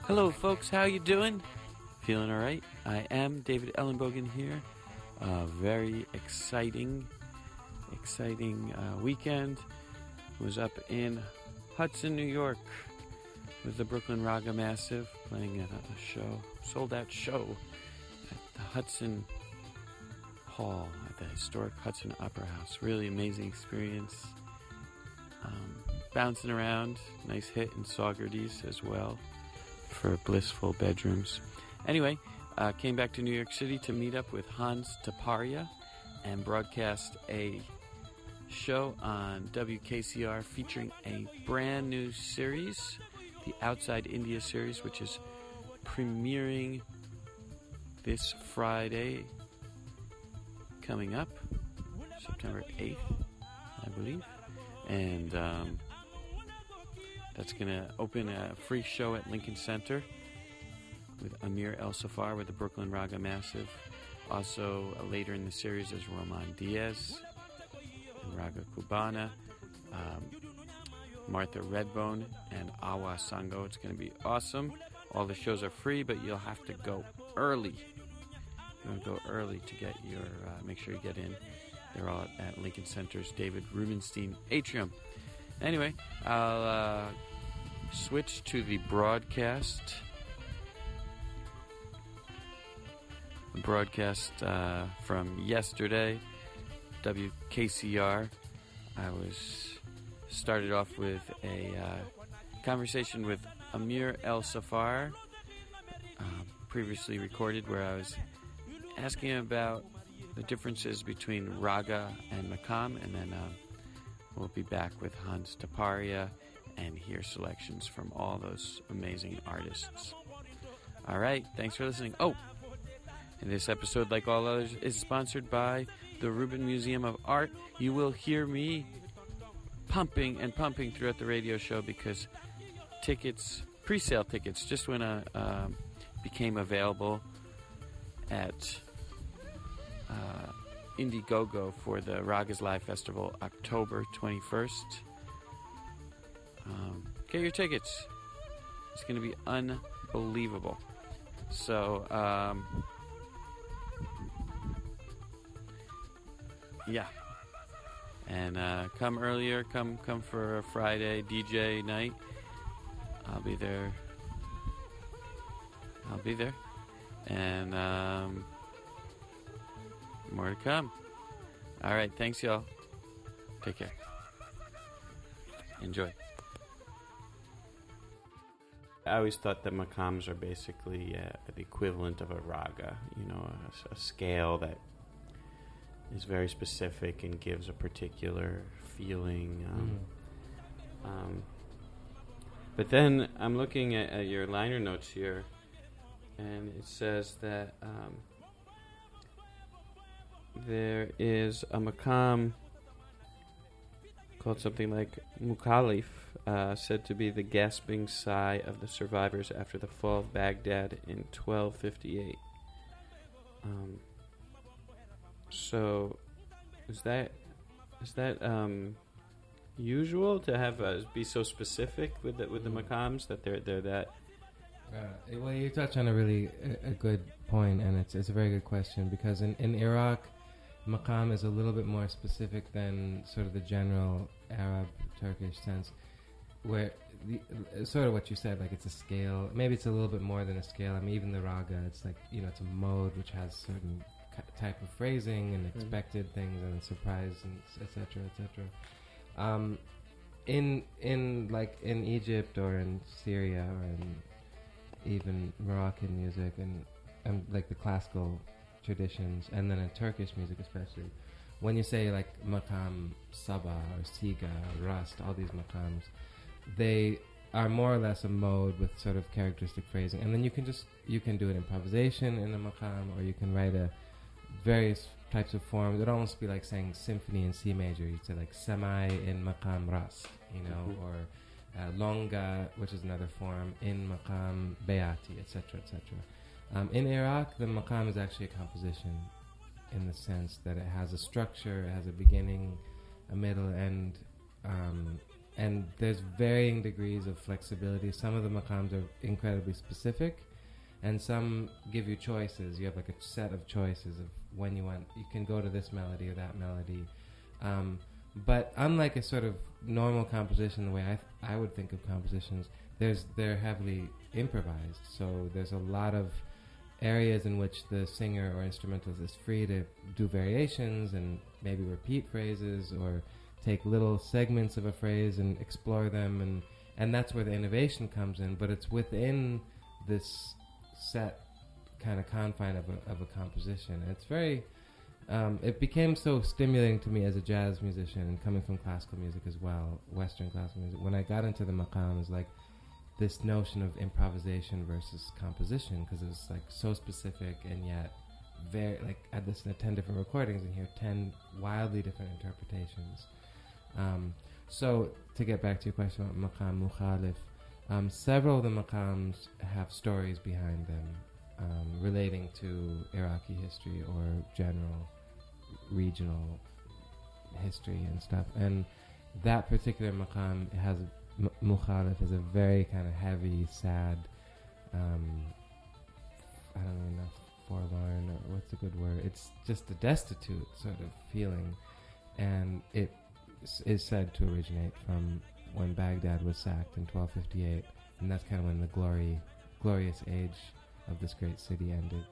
Hello, folks. How you doing? Feeling all right? I am David Ellenbogen here. Very exciting weekend. Was up in Hudson, New York, with the Brooklyn Raga Massive, playing at a show, sold-out show at the Hudson Hall at the historic Hudson Opera House. Really amazing experience. Bouncing around, nice hit in Saugerties as well for blissful bedrooms. Anyway, came back to New York City to meet up with Hans Taparia and broadcast a show on WKCR featuring a brand new series, the Outside India series, which is premiering this Friday coming up, September 8th, I believe. And that's going to open a free show at Lincoln Center with Amir El Saffar with the Brooklyn Raga Massive. Also, later in the series is Roman Diaz and Raga Cubana, Martha Redbone, and Awa Sangho. It's going to be awesome. All the shows are free, but you'll have to go early. You want to go early to get your, make sure you get in. They're all at Lincoln Center's David Rubenstein Atrium. Anyway, I'll switch to the broadcast. The broadcast from yesterday, WKCR. I started off with a conversation with Amir El Saffar, previously recorded, where I was asking him about the differences between raga and maqam, and then we'll be back with Hans Taparia and hear selections from all those amazing artists. All right, thanks for listening. Oh, and this episode, like all others, is sponsored by the Rubin Museum of Art. You will hear me pumping throughout the radio show because tickets, pre-sale tickets, just when became available at Indiegogo for the Ragas Live Festival, October 21st. Get your tickets. It's going to be unbelievable. So, yeah. And come earlier. Come for a Friday DJ night. I'll be there. And more to come. All right. Thanks, y'all. Take care. Enjoy. I always thought that maqams are basically the equivalent of a raga. You know, a scale that is very specific and gives a particular feeling. But then I'm looking at your liner notes here, and it says that there is a maqam called something like Mukhalif, said to be the gasping sigh of the survivors after the fall of Baghdad in 1258. So, is that usual to have be so specific with the maqams that they're that? Well, you touch on a good point, and it's a very good question, because in Iraq, maqam is a little bit more specific than sort of the general Arab Turkish sense, where sort of what you said, like it's a scale. Maybe it's a little bit more than a scale. I mean, even the raga, it's like, you know, it's a mode which has certain type of phrasing and expected things and surprise and etc. In Egypt or in Syria or in even Moroccan music and like the classical traditions, and then in Turkish music especially, when you say like maqam Saba or Siga or Rast, all these maqams, they are more or less a mode with sort of characteristic phrasing, and then you can do an improvisation in a maqam, or you can write a various types of forms. It'd almost be like saying symphony in C major. You'd say like semi in maqam Rast, you know, or longa, which is another form, in maqam Bayati, etc., etc. In Iraq, the maqam is actually a composition, in the sense that it has a structure, it has a beginning, a middle, and and there's varying degrees of flexibility. Some of the maqams are incredibly specific, and some give you choices. You have like a set of choices of when you want. You can go to this melody or that melody. But unlike a sort of normal composition, the way I would think of compositions, they're heavily improvised. So there's a lot of areas in which the singer or instrumentalist is free to do variations and maybe repeat phrases or take little segments of a phrase and explore them, and that's where the innovation comes in. But it's within this set kind of confine of a composition. And it's very it became so stimulating to me as a jazz musician and coming from classical music as well, Western classical music. When I got into the maqams, like this notion of improvisation versus composition, because it was like so specific and yet very, like I listened to 10 different recordings and hear 10 wildly different interpretations. So to get back to your question about maqam mukhalif, several of the maqams have stories behind them relating to Iraqi history or general regional history and stuff. And that particular maqam has mukhalif is a very kind of heavy, sad, I don't know, forlorn, or what's a good word? It's just a destitute sort of feeling, and it is said to originate from when Baghdad was sacked in 1258, and that's kind of when the glorious age of this great city ended.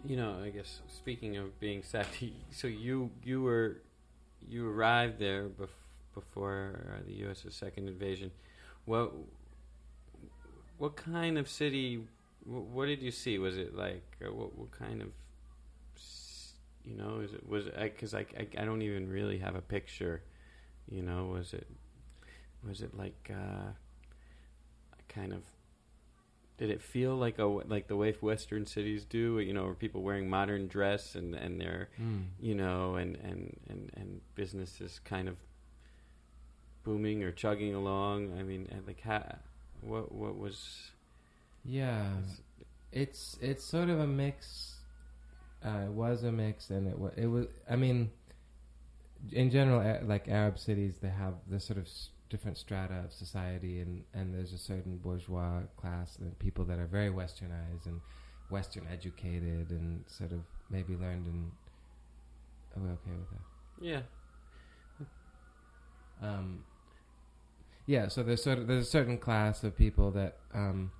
You know, I guess speaking of being sad, so you arrived there before the U.S.'s second invasion. What kind of city? What did you see? Was it like what kind of? You know, because I don't even really have a picture. You know, was it like kind of Did it feel like the way Western cities do? You know, where people wearing modern dress and they're, you know, and businesses kind of booming or chugging along. I mean, like what was? Yeah, it's sort of a mix. It was a mix, and it was. I mean, in general, like Arab cities, they have this sort of different strata of society, and there's a certain bourgeois class and people that are very westernized and Western educated and sort of maybe learned in. Are we okay with that? Yeah. Yeah, so there's a certain class of people that, and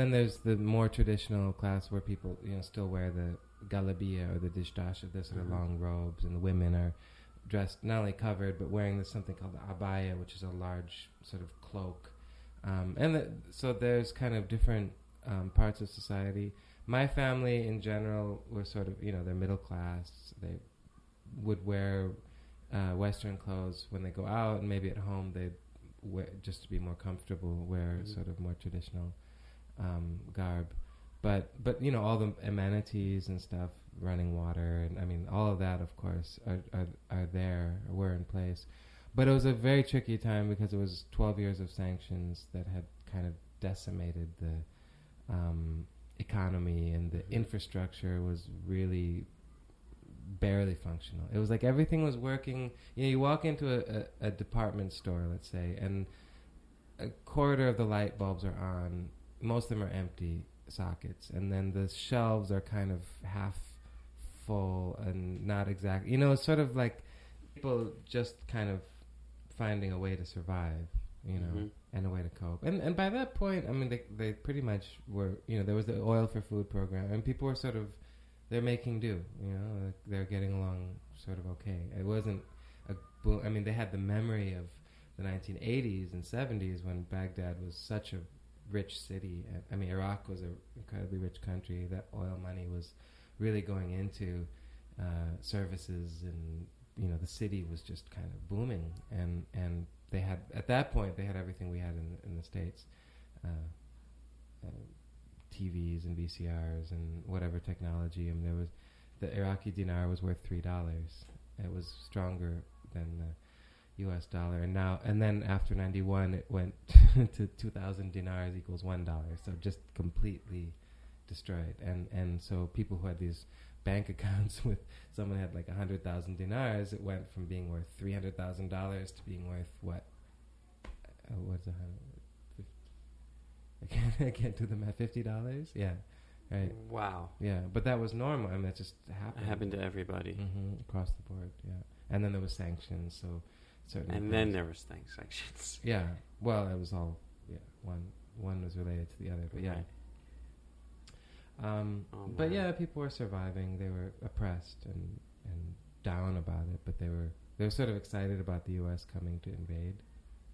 then there's the more traditional class where people, you know, still wear the galabia or the dishdash, the sort of long robes, and the women are dressed not only covered but wearing this something called the abaya, which is a large sort of cloak, so there's kind of different parts of society. My family in general were sort of, you know, they're middle class. They would wear Western clothes when they go out, and maybe at home they wear, just to be more comfortable, wear sort of more traditional garb. But you know, all the amenities and stuff, running water, and I mean all of that, of course, are there, were in place. But it was a very tricky time because it was 12 years of sanctions that had kind of decimated the economy, and the infrastructure was really barely functional. It was like everything was working. You know, you walk into a department store, let's say, and a quarter of the light bulbs are on. Most of them are empty sockets, and then the shelves are kind of half full and not exactly. You know, it's sort of like people just kind of finding a way to survive, you know, and a way to cope. And by that point, I mean, they pretty much were, you know, there was the oil for food program, and people were sort of, they're making do, you know, like they're getting along sort of okay. It wasn't a boom. I mean, they had the memory of the 1980s and 70s when Baghdad was such a rich city. I mean, Iraq was an incredibly rich country. That oil money was really going into services, and, you know, the city was just kind of booming. And they had, at that point, they had everything we had in the States. TVs and VCRs and whatever technology. I mean, there was, the Iraqi dinar was worth $3. It was stronger than the U.S. dollar, and then after 91, it went to 2,000 dinars equals $1. So just completely destroyed. And so people who had these bank accounts with someone had like 100,000 dinars, it went from being worth $300,000 to being worth what? What's a hundred? I can't do the math. $50? Yeah. Right. Wow. Yeah, but that was normal. I mean, that just happened. It happened to everybody. Across the board, yeah. And then there was sanctions, so certainly. And then there was sanctions. Yeah. Well, it was all, yeah. One was related to the other, but yeah. Right. But yeah, people were surviving. They were oppressed and down about it, but they were sort of excited about the U.S. coming to invade,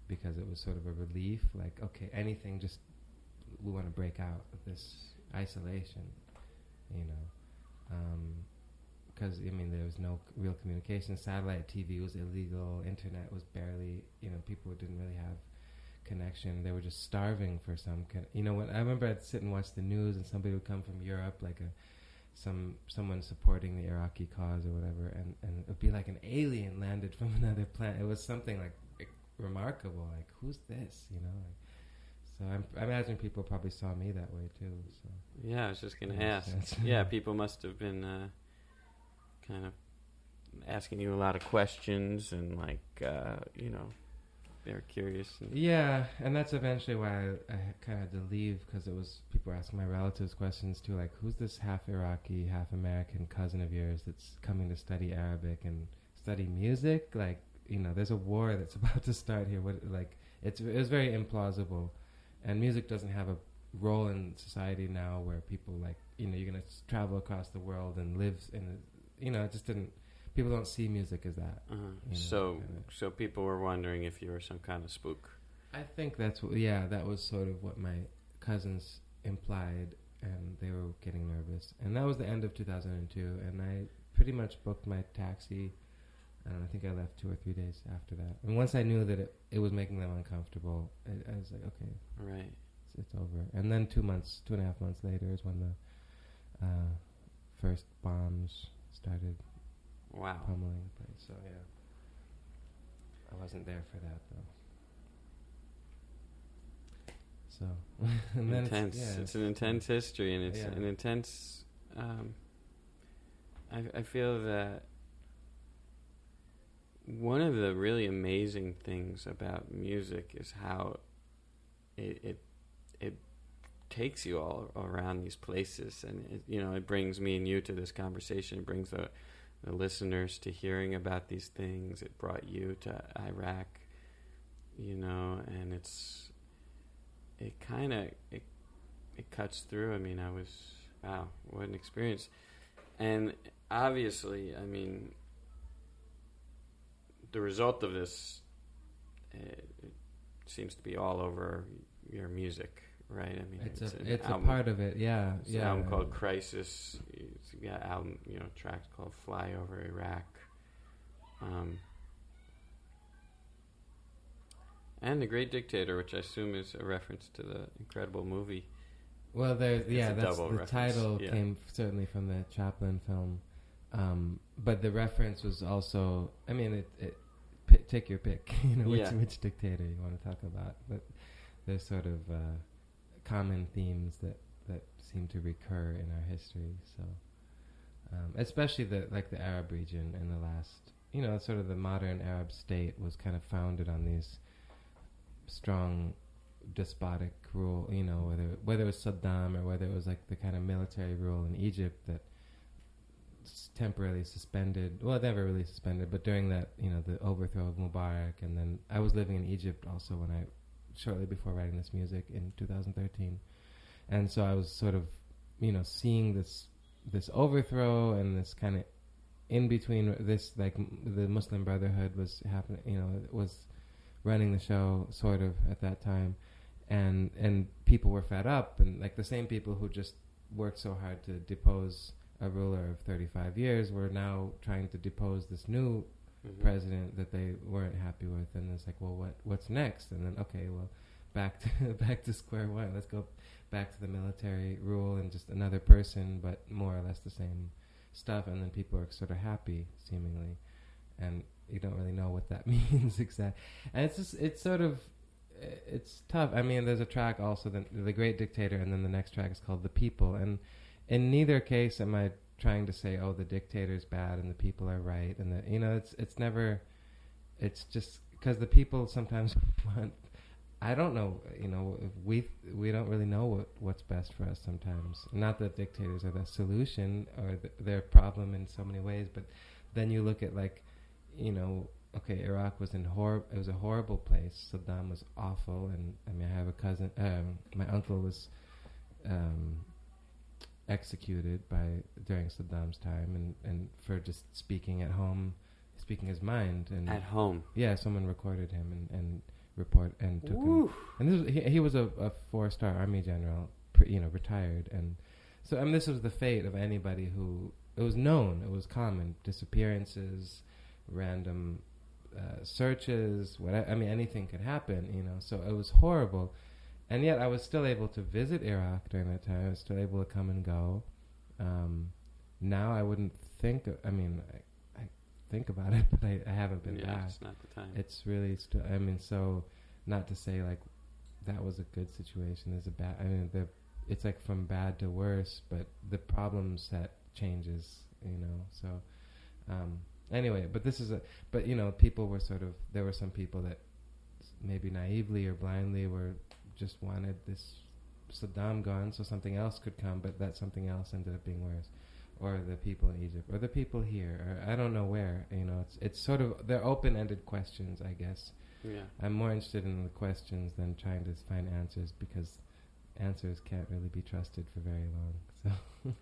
because it was sort of a relief. Like, okay, anything, just we want to break out of this isolation, you know, because I mean there was no real communication. Satellite TV was illegal. Internet was barely, you know, people didn't really have connection. They were just starving for some you know, when I remember I'd sit and watch the news, and somebody would come from Europe, like someone supporting the Iraqi cause or whatever, and it would be like an alien landed from another planet. It was something like remarkable, like, who's this, you know, like. So I imagine people probably saw me that way too. So yeah, I was just going to ask. Yeah, people must have been kind of asking you a lot of questions, and like, you know, they were curious. Yeah, and that's eventually why I kind of had to leave, because it was, people were asking my relatives questions too, like, who's this half Iraqi, half American cousin of yours that's coming to study Arabic and study music? Like, you know, there's a war that's about to start here. What, like, it was very implausible. And music doesn't have a role in society now where people, like, you know, you're going to travel across the world and live in a, you know, it just didn't, people don't see music as that. So people were wondering if you were some kind of spook. I think that's what, yeah, that was sort of what my cousins implied, and they were getting nervous. And that was the end of 2002, and I pretty much booked my taxi, and I think I left 2 or 3 days after that. And once I knew that it was making them uncomfortable, I was like, okay. Right. it's over. And then 2.5 months later is when the first bombs started pummeling the place. So yeah, I wasn't there for that though. So and then intense. It's an intense history, and it's an intense. I feel that one of the really amazing things about music is how it takes you all around these places, and it brings me and you to this conversation. It brings the listeners to hearing about these things. It brought you to Iraq, and it cuts through. I mean, wow, what an experience. And obviously, I mean, the result of this, it seems to be all over your music, right? I mean, it's a part of it, yeah. It's an album called Crisis. It's got album, tracks called Fly Over Iraq. And The Great Dictator, which I assume is a reference to the incredible movie. Well, that's the reference. title came certainly from the Chaplin film, but the reference was also. I mean, take your pick. Which dictator you want to talk about, but there's sort of common themes that seem to recur in our history. So, especially the Arab region in the last, sort of the modern Arab state was kind of founded on these strong despotic rule, whether it was Saddam or whether it was like the kind of military rule in Egypt that temporarily suspended, well, never really suspended, but during that, the overthrow of Mubarak. And then I was living in Egypt also shortly before writing this music in 2013. And so I was sort of, seeing this overthrow and this kind of in between this, like the Muslim Brotherhood was happening, it was running the show sort of at that time. And people were fed up, and like the same people who just worked so hard to depose a ruler of 35 years were now trying to depose this new president that they weren't happy with. And it's like, well, what's next? And then, okay, well, back to square one. Let's go back to the military rule and just another person, but more or less the same stuff. And then people are sort of happy, seemingly, and you don't really know what that means exactly. And it's tough. I mean, there's a track also, the Great Dictator, and then the next track is called The People. And in neither case am I trying to say, oh, the dictator's bad and the people are right. And it's never, it's just because the people sometimes want, I don't know, we don't really know what's best for us sometimes. Not that dictators are the solution or their problem in so many ways, but then you look at okay, Iraq was it was a horrible place. Saddam was awful, and I mean, I have a cousin. My uncle was executed during Saddam's time, and for just speaking speaking his mind. And at home, yeah, someone recorded him and took him. And he was a 4-star army general, retired, and so this was the fate of anybody who. It was known. It was common disappearances, random. Searches, whatever. I mean, anything could happen, So it was horrible, and yet I was still able to visit Iraq during that time. I was still able to come and go. Now I wouldn't think. I think about it, but I haven't been back. It's not the time. It's really still. I mean, so not to say like that was a good situation. There's a bad. I mean, it's like from bad to worse, but the problem set changes. So. Anyway, but people were there were some people that maybe naively or blindly just wanted this Saddam gone so something else could come, but that something else ended up being worse. Or the people in Egypt, or the people here, or I don't know where, it's sort of, they're open-ended questions, I guess. Yeah. I'm more interested in the questions than trying to find answers, because answers can't really be trusted for very long, so...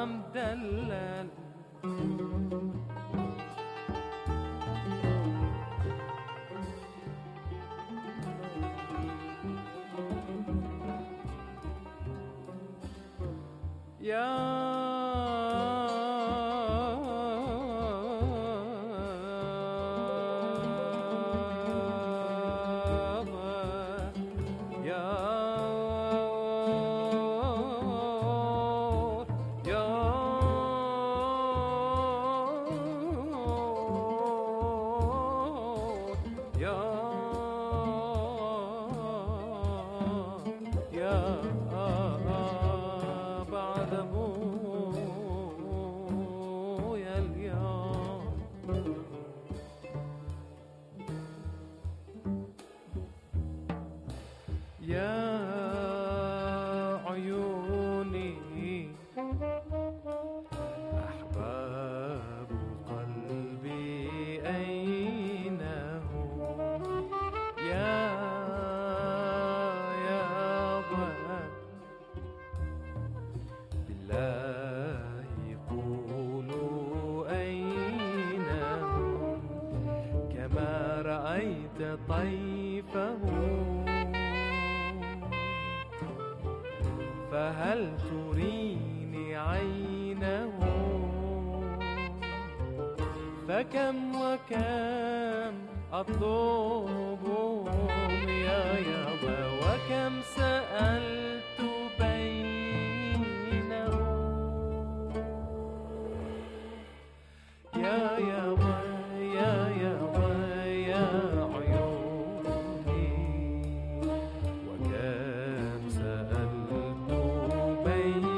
مدلل طيفه فهل تريني عينه فكم وكم أطلبهم يا يابا وكم سألت بينه يا يابا يا يابا يا عيوني وكم سألت بينهم.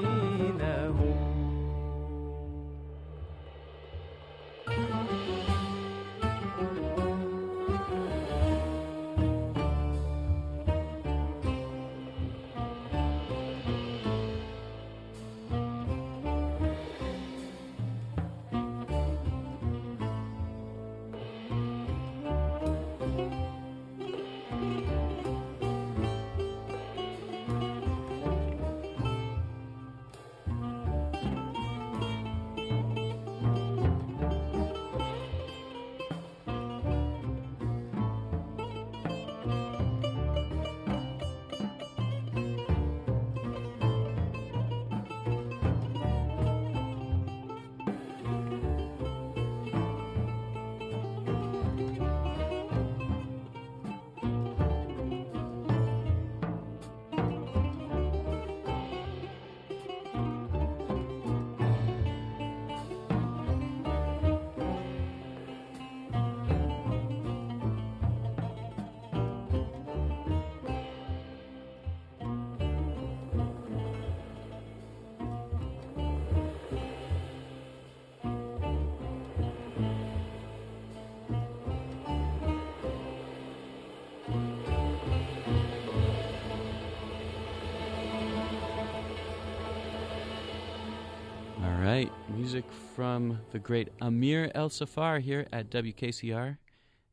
Right, music from the great Amir El Saffar here at WKCR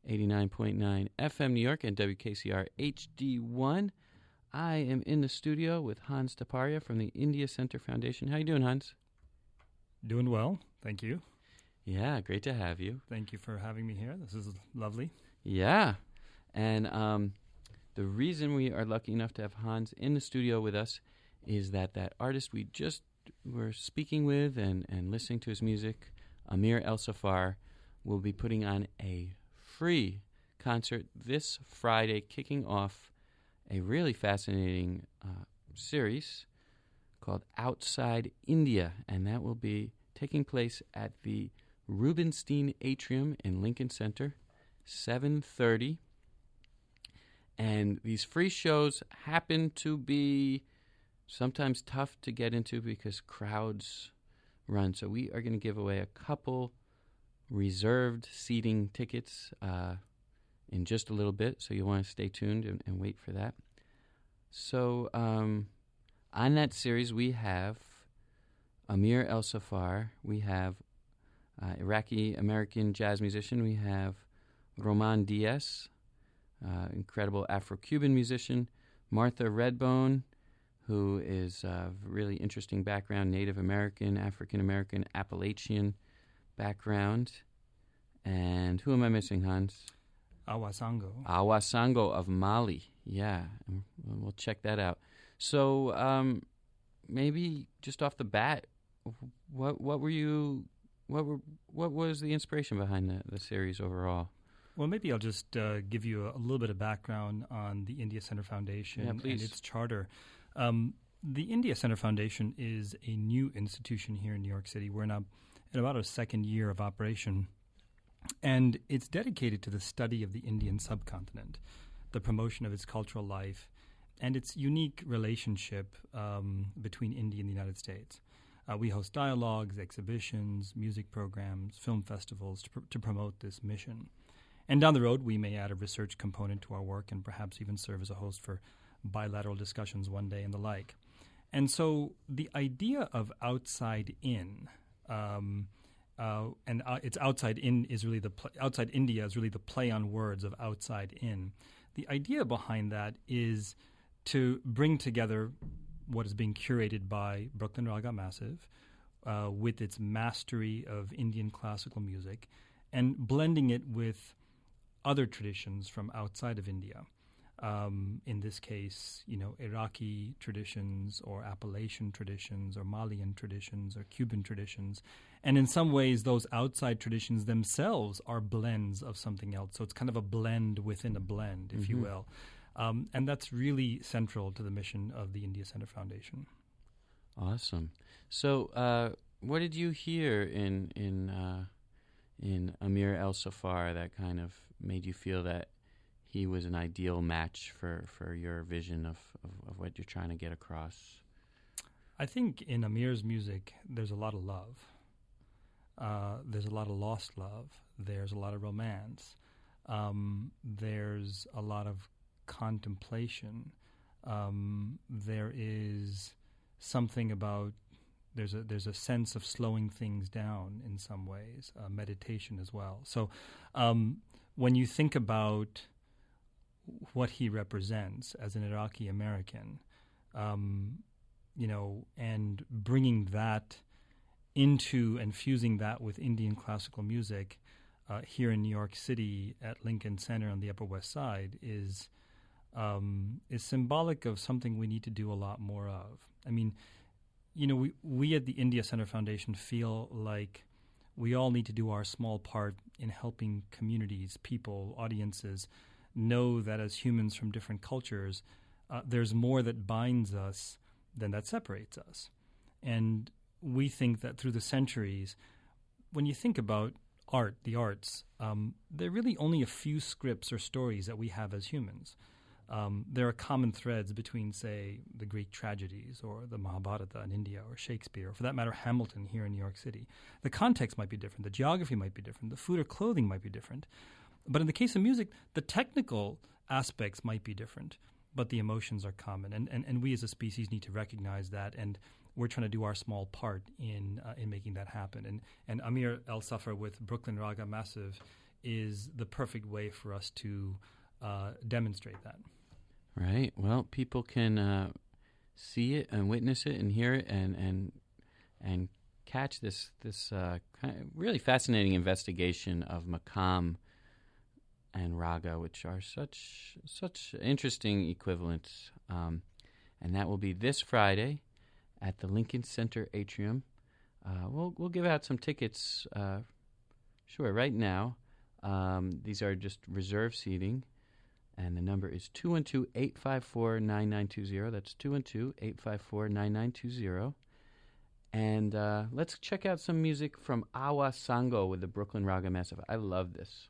89.9 FM New York and WKCR HD1. I am in the studio with Hans Taparia from the India Center Foundation. How you doing, Hans? Doing well, thank you. Yeah, great to have you. Thank you for having me here. This is lovely. Yeah, and the reason we are lucky enough to have Hans in the studio with us is that artist we just were speaking with and listening to his music, Amir El Saffar, will be putting on a free concert this Friday, kicking off a really fascinating series called Outside India, and that will be taking place at the Rubenstein Atrium in Lincoln Center, 7:30. And these free shows happen to be sometimes tough to get into because crowds run. So we are going to give away a couple reserved seating tickets in just a little bit. So you'll want to stay tuned and wait for that. So on that series, we have Amir El Saffar. We have Iraqi-American jazz musician. We have Roman Diaz, incredible Afro-Cuban musician. Martha Redbone, who is a really interesting background, Native American, African American, Appalachian background. And who am I missing, Hans? Awa Sangho. Awa Sangho of Mali. Yeah, we'll check that out. So maybe just off the bat, what was the inspiration behind the series overall? Well, maybe I'll just give you a little bit of background on the India Center Foundation and its charter. The India Center Foundation is a new institution here in New York City. We're in about our second year of operation, and it's dedicated to the study of the Indian subcontinent, the promotion of its cultural life, and its unique relationship between India and the United States. We host dialogues, exhibitions, music programs, film festivals to promote this mission. And down the road, we may add a research component to our work and perhaps even serve as a host for bilateral discussions one day and the like. And so the idea of outside in, it's outside in is really outside India is really the play on words of outside in. The idea behind that is to bring together what is being curated by Brooklyn Raga Massive with its mastery of Indian classical music and blending it with other traditions from outside of India. In this case, Iraqi traditions or Appalachian traditions or Malian traditions or Cuban traditions. And in some ways, those outside traditions themselves are blends of something else. So it's kind of a blend within a blend, if you will. And that's really central to the mission of the India Center Foundation. Awesome. So what did you hear in Amir El Saffar that kind of made you feel that he was an ideal match for your vision of what you're trying to get across? I think in Amir's music, there's a lot of love. There's a lot of lost love. There's a lot of romance. There's a lot of contemplation. There is something about there's a sense of slowing things down in some ways, meditation as well. So when you think about what he represents as an Iraqi American, and bringing that into and fusing that with Indian classical music here in New York City at Lincoln Center on the Upper West Side is symbolic of something we need to do a lot more of. I mean, we at the India Center Foundation feel like we all need to do our small part in helping communities, people, audiences know that as humans from different cultures, there's more that binds us than that separates us. And we think that through the centuries, when you think about art, the arts, there are really only a few scripts or stories that we have as humans. There are common threads between, say, the Greek tragedies or the Mahabharata in India or Shakespeare, or for that matter, Hamilton here in New York City. The context might be different. The geography might be different. The food or clothing might be different. But in the case of music, the technical aspects might be different, but the emotions are common. And we as a species need to recognize that, and we're trying to do our small part in making that happen. And Amir El Saffar with Brooklyn Raga Massive is the perfect way for us to demonstrate that. Right. Well, people can see it and witness it and hear it and catch this kind of really fascinating investigation of Maqam and Raga, which are such interesting equivalents. And that will be this Friday at the Lincoln Center Atrium. We'll give out some tickets, right now. These are just reserve seating, and the number is 212-854-9920. That's 212-854-9920. And let's check out some music from Awa Sangho with the Brooklyn Raga Massive. I love this.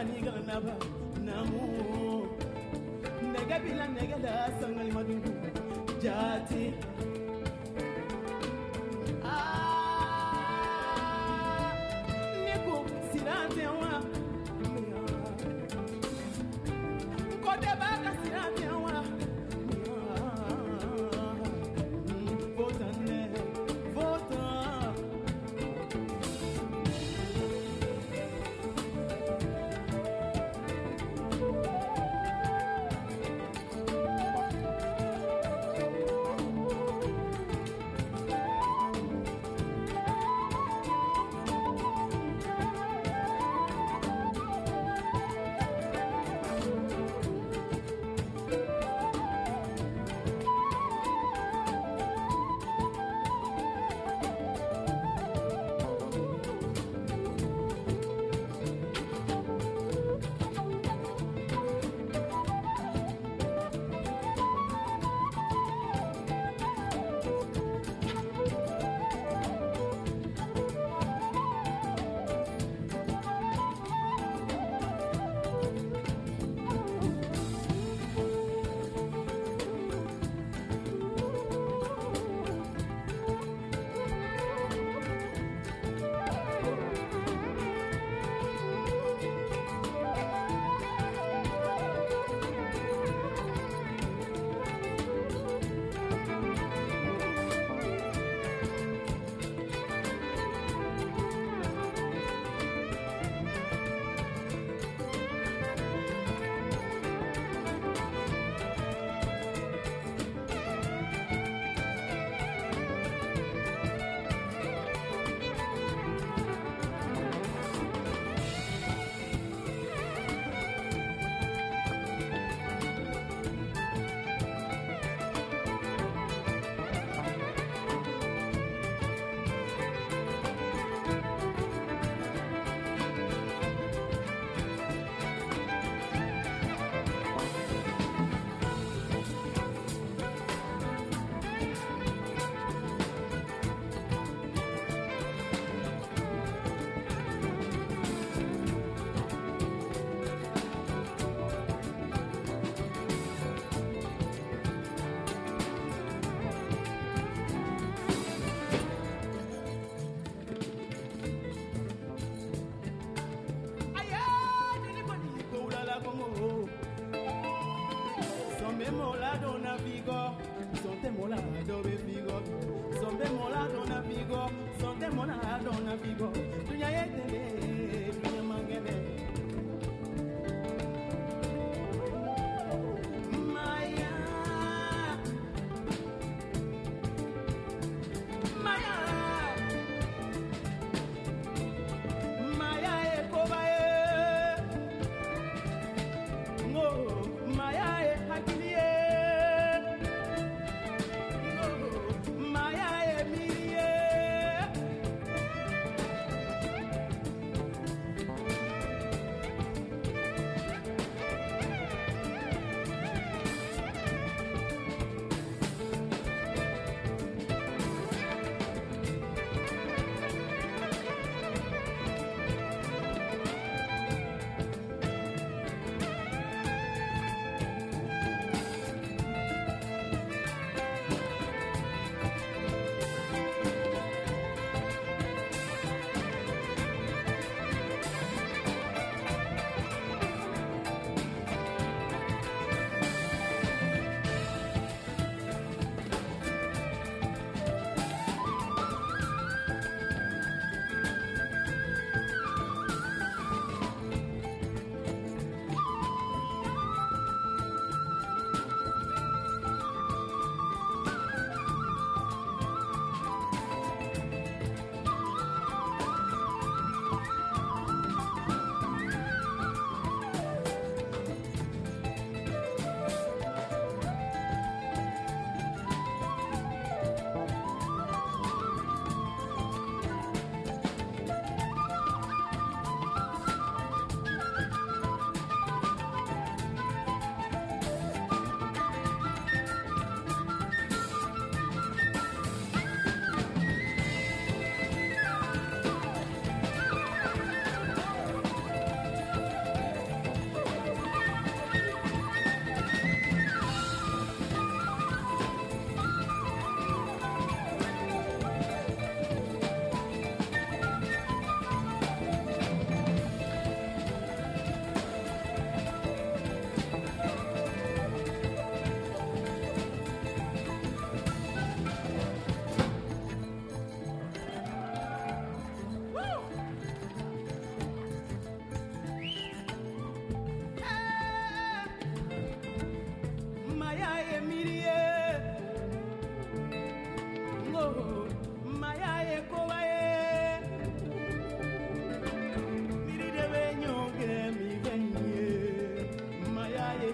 manigal naba namu nega bila nega da sangal madu jati neko sirate wa kote baka sirate wa votane vota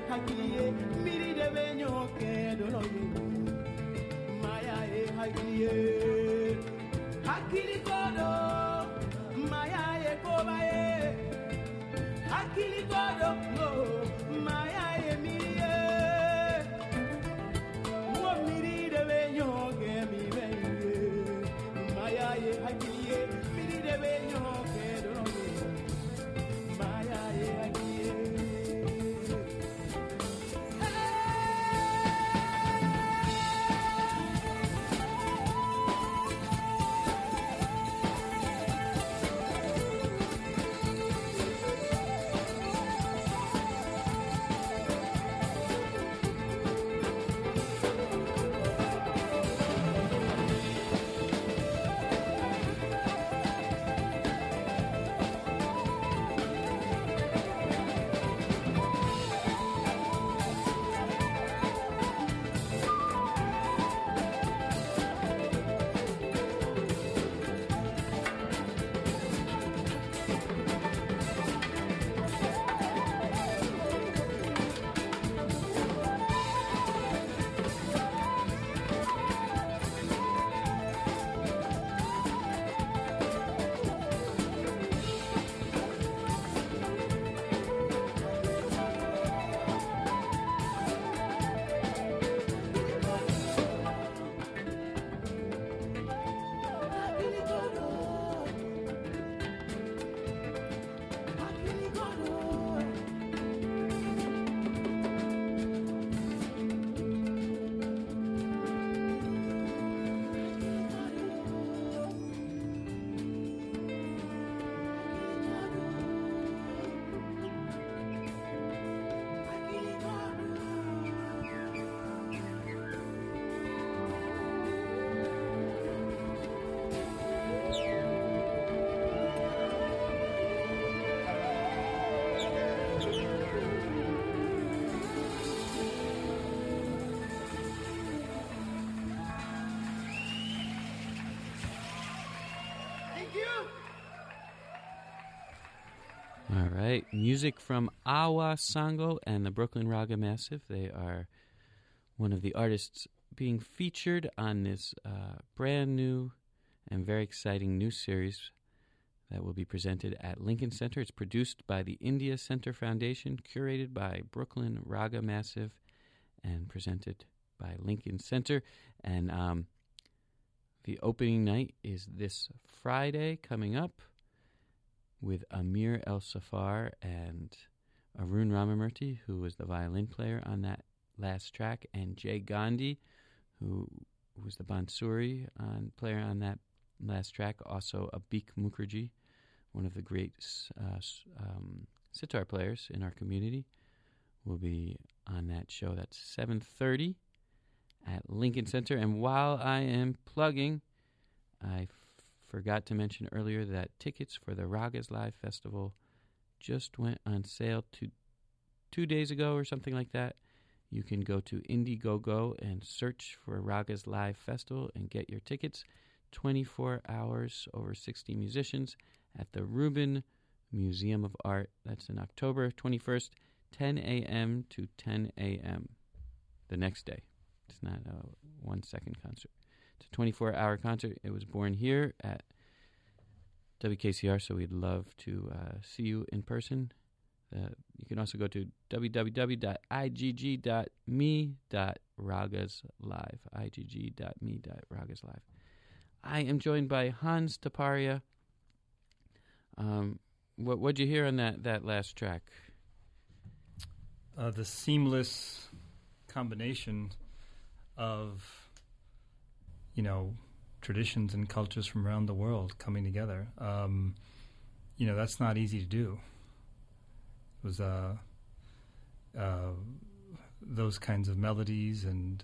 hakiliye miri de be nyoke dolo ye maya ye hakiliye hakili kodo maya ye koba ye hakili kodo maya ye miri ye wo miri de be nyoke mi be ye maya ye hakiliye miri de be nyoke dolo ye maya ye hakiliye. All right. Music from Awa Sangho and the Brooklyn Raga Massive. They are one of the artists being featured on this brand new and very exciting new series that will be presented at Lincoln Center. It's produced by the India Center Foundation, curated by Brooklyn Raga Massive, and presented by Lincoln Center. And the opening night is this Friday coming up, with Amir ElSaffar and Arun Ramamurthy, who was the violin player on that last track, and Jay Gandhi, who was the bansuri player on that last track. Also, Abik Mukherjee, one of the great sitar players in our community, will be on that show. That's 7:30 at Lincoln Center. And while I am plugging, I forgot to mention earlier that tickets for the Ragas Live Festival just went on sale 2 days ago or something like that. You can go to Indiegogo and search for Ragas Live Festival and get your tickets. 24 hours, over 60 musicians at the Rubin Museum of Art. That's in October 21st, 10 a.m. to 10 a.m. the next day. It's not a 1-second concert. It's a 24-hour concert. It was born here at WKCR, so we'd love to see you in person. You can also go to www.igg.me.ragaslive, igg.me.ragaslive. I am joined by Hans Taparia. What'd you hear on that last track? The seamless combination of traditions and cultures from around the world coming together. That's not easy to do. It was those kinds of melodies and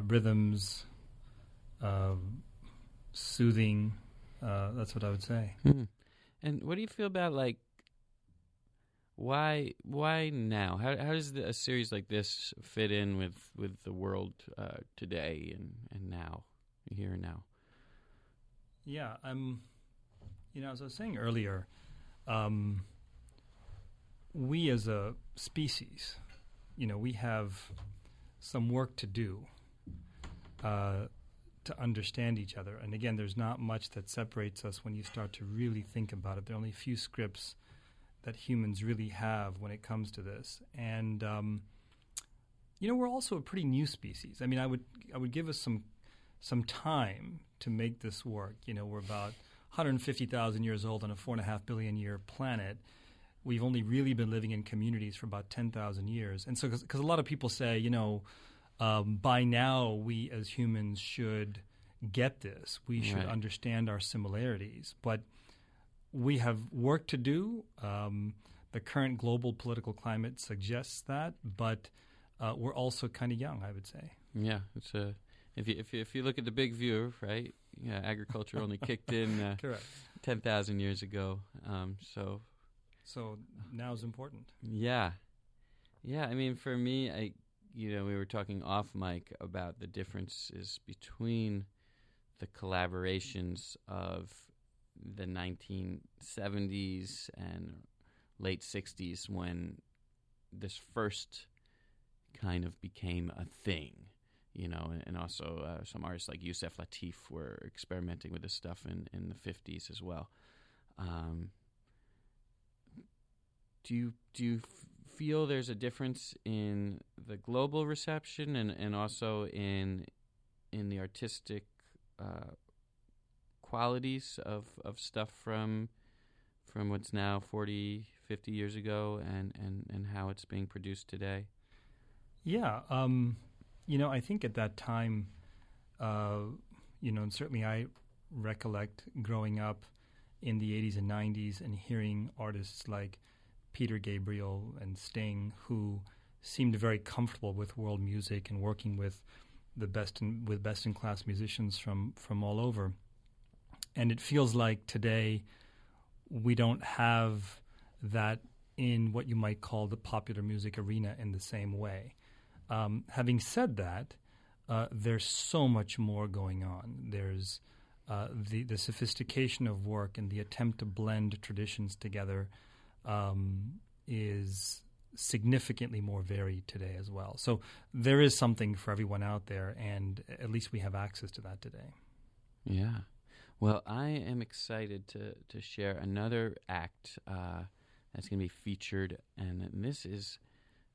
rhythms, soothing. That's what I would say. Mm. And what do you feel about, like, why now? How does a series like this fit in with the world today and now, here and now? Yeah, as I was saying earlier, we as a species, we have some work to do to understand each other. And again, there's not much that separates us when you start to really think about it. There are only a few scripts that humans really have when it comes to this. And, we're also a pretty new species. I mean, I would give us some time to make this work. We're about 150,000 years old on a 4.5 billion year planet. We've only really been living in communities for about 10,000 years. And so, because a lot of people say, by now we as humans should get this. We should understand our similarities. But we have work to do. The current global political climate suggests that, but we're also kind of young, I would say. Yeah, it's if you look at the big view, right? Yeah, agriculture only kicked in 10,000 years ago. So now is important. Yeah. I mean, for me, we were talking off mic about the differences between the collaborations of the 1970s and late 60s when this first kind of became a thing, and also some artists like Yusef Lateef were experimenting with this stuff in the 50s as well. Do you feel there's a difference in the global reception and also in the artistic qualities of stuff from what's now 40, 50 years ago and how it's being produced today? Yeah. I think at that time, and certainly I recollect growing up in the 80s and 90s and hearing artists like Peter Gabriel and Sting, who seemed very comfortable with world music and working with the best in class musicians from all over. And it feels like today we don't have that in what you might call the popular music arena in the same way. Having said that, there's so much more going on. There's the sophistication of work and the attempt to blend traditions together is significantly more varied today as well. So there is something for everyone out there, and at least we have access to that today. Yeah. Well, I am excited to share another act that's going to be featured, and this is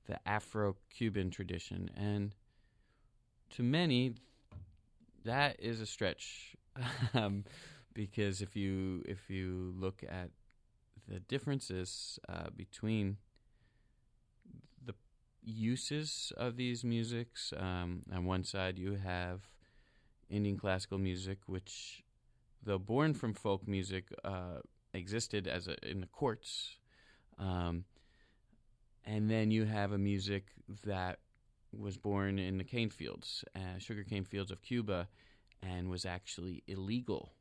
the Afro-Cuban tradition. And to many, that is a stretch because if you look at the differences between the uses of these musics, on one side you have Indian classical music, which, though born from folk music, existed in the courts. And then you have a music that was born in the cane fields, sugar cane fields of Cuba, and was actually illegal.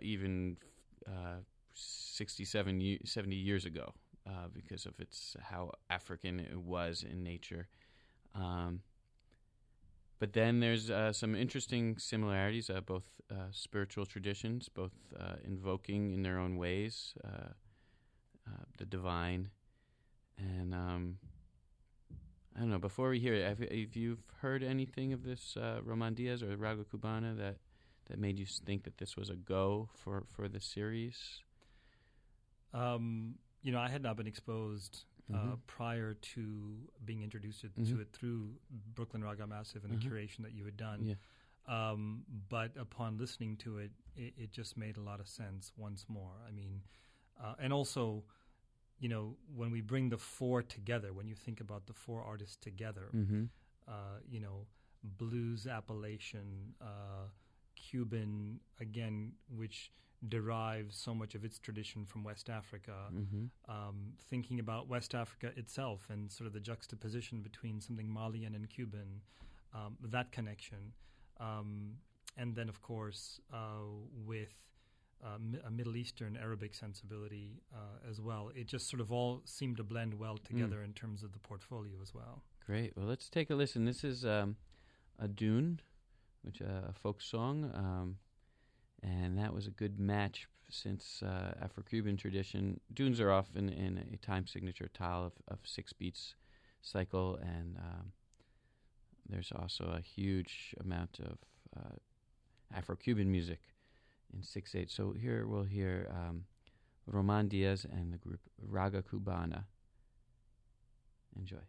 Even 70 years ago, because of how African it was in nature. But then there's some interesting similarities, both spiritual traditions, both invoking in their own ways the divine. And I don't know, before we hear it, have you heard anything of this Roman Diaz or Raga Cubana that made you think that this was a go for the series? I had not been exposed prior to being introduced to it through Brooklyn Raga Massive and the curation that you had done. Yeah. But upon listening to it, it just made a lot of sense once more. I mean, and also, when we bring the four together, when you think about the four artists together, blues, Appalachian, Cuban, again, which derives so much of its tradition from West Africa, thinking about West Africa itself and sort of the juxtaposition between something Malian and Cuban, that connection. And then, of course, with a Middle Eastern Arabic sensibility as well. It just sort of all seemed to blend well together in terms of the portfolio as well. Great. Well, let's take a listen. This is a dune, which a folk song, And that was a good match since Afro-Cuban tradition. Dunes are often in a time signature tile of 6 beats cycle, and there's also a huge amount of Afro-Cuban music in 6/8. So here we'll hear Roman Diaz and the group Raga Cubana. Enjoy.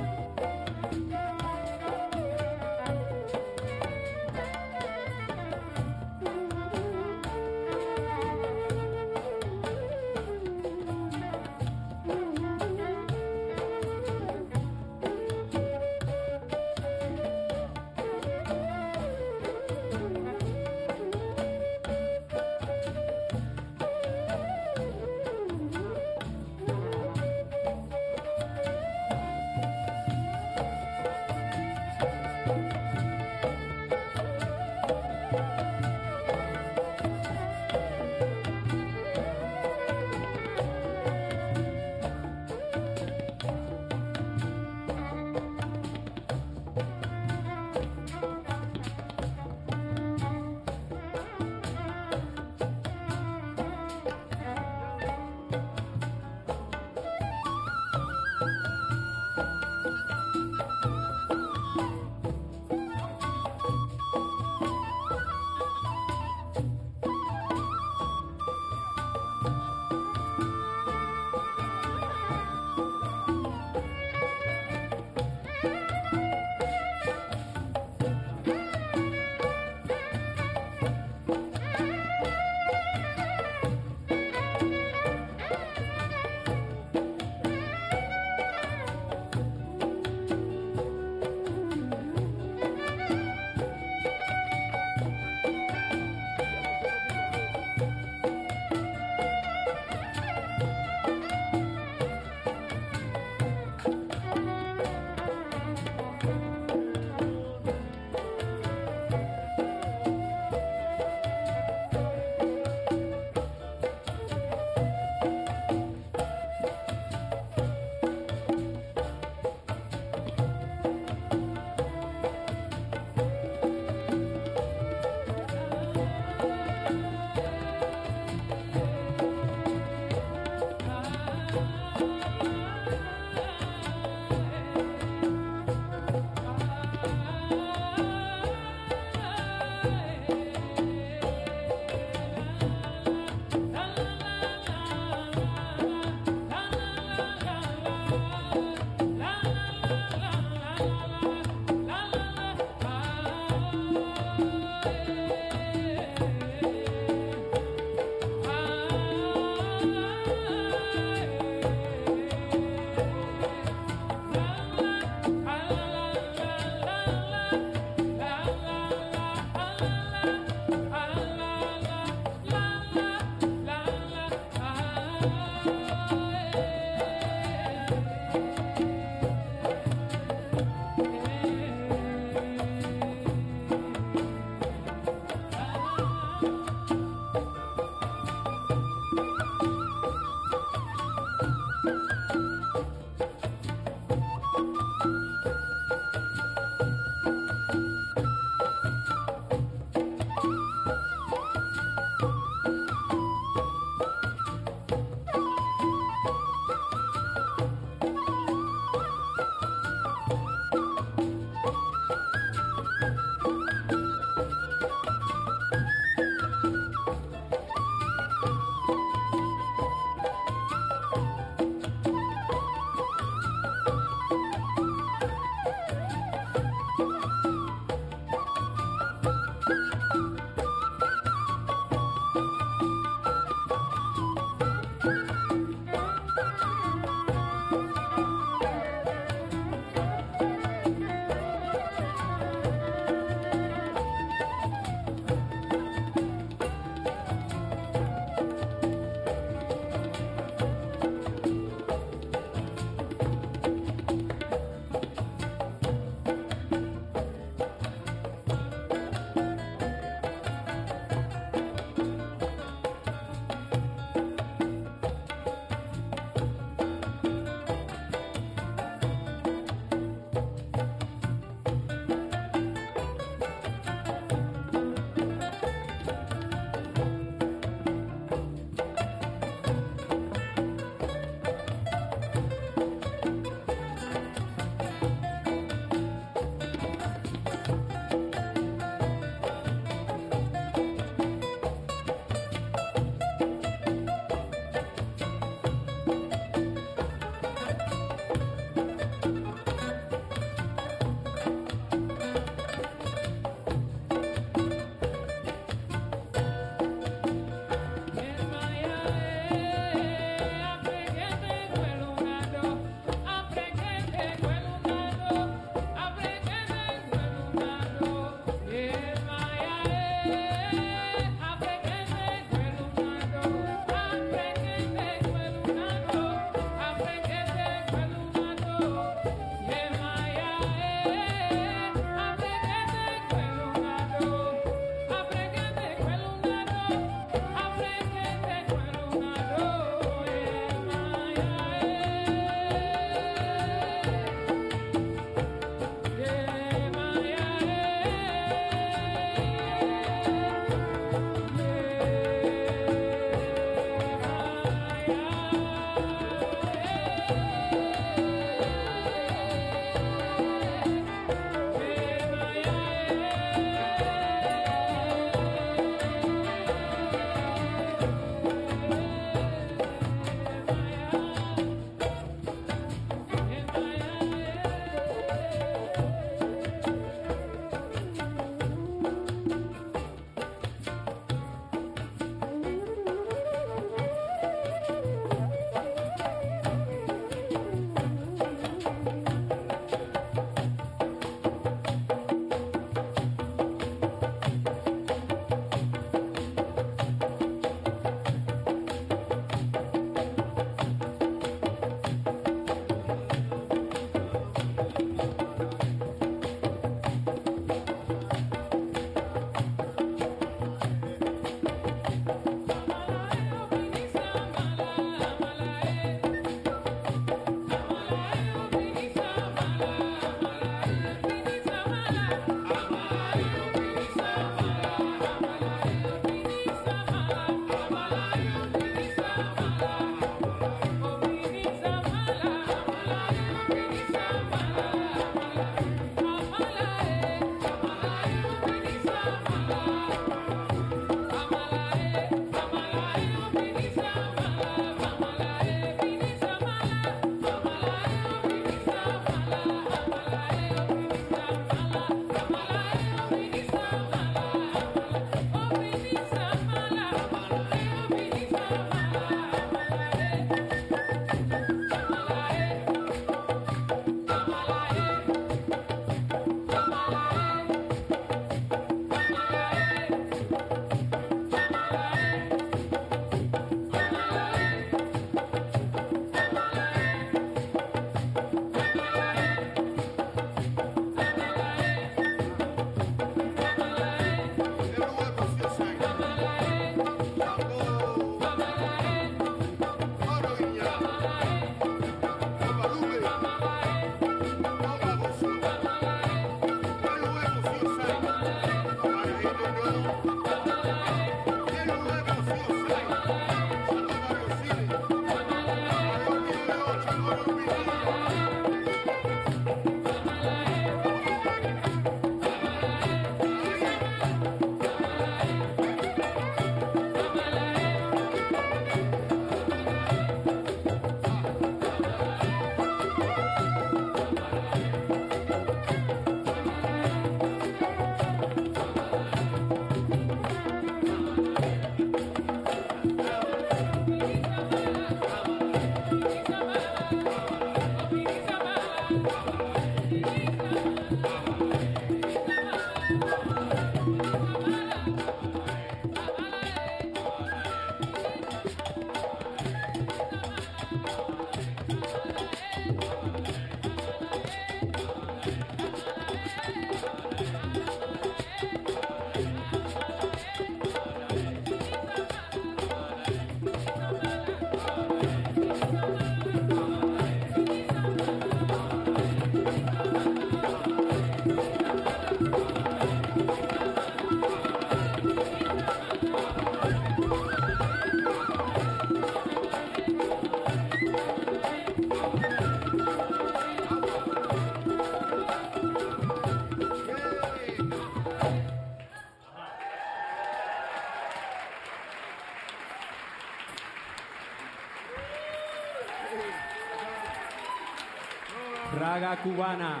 Raga Cubana.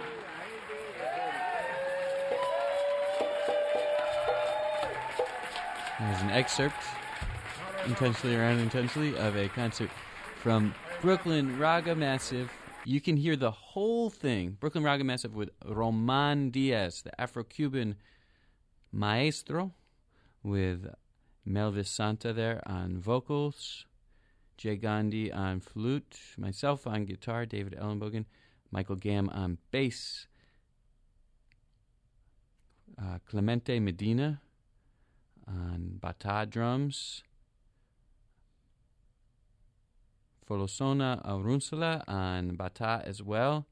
There's an excerpt, intentionally or unintentionally, of a concert from Brooklyn Raga Massive. You can hear the whole thing, Brooklyn Raga Massive, with Roman Diaz, the Afro-Cuban maestro, with Melvis Santa there on vocals, Jay Gandhi on flute, myself on guitar, David Ellenbogen, Michael Gamm on bass, Clemente Medina on bata drums, Folosona Arunsula on bata as well.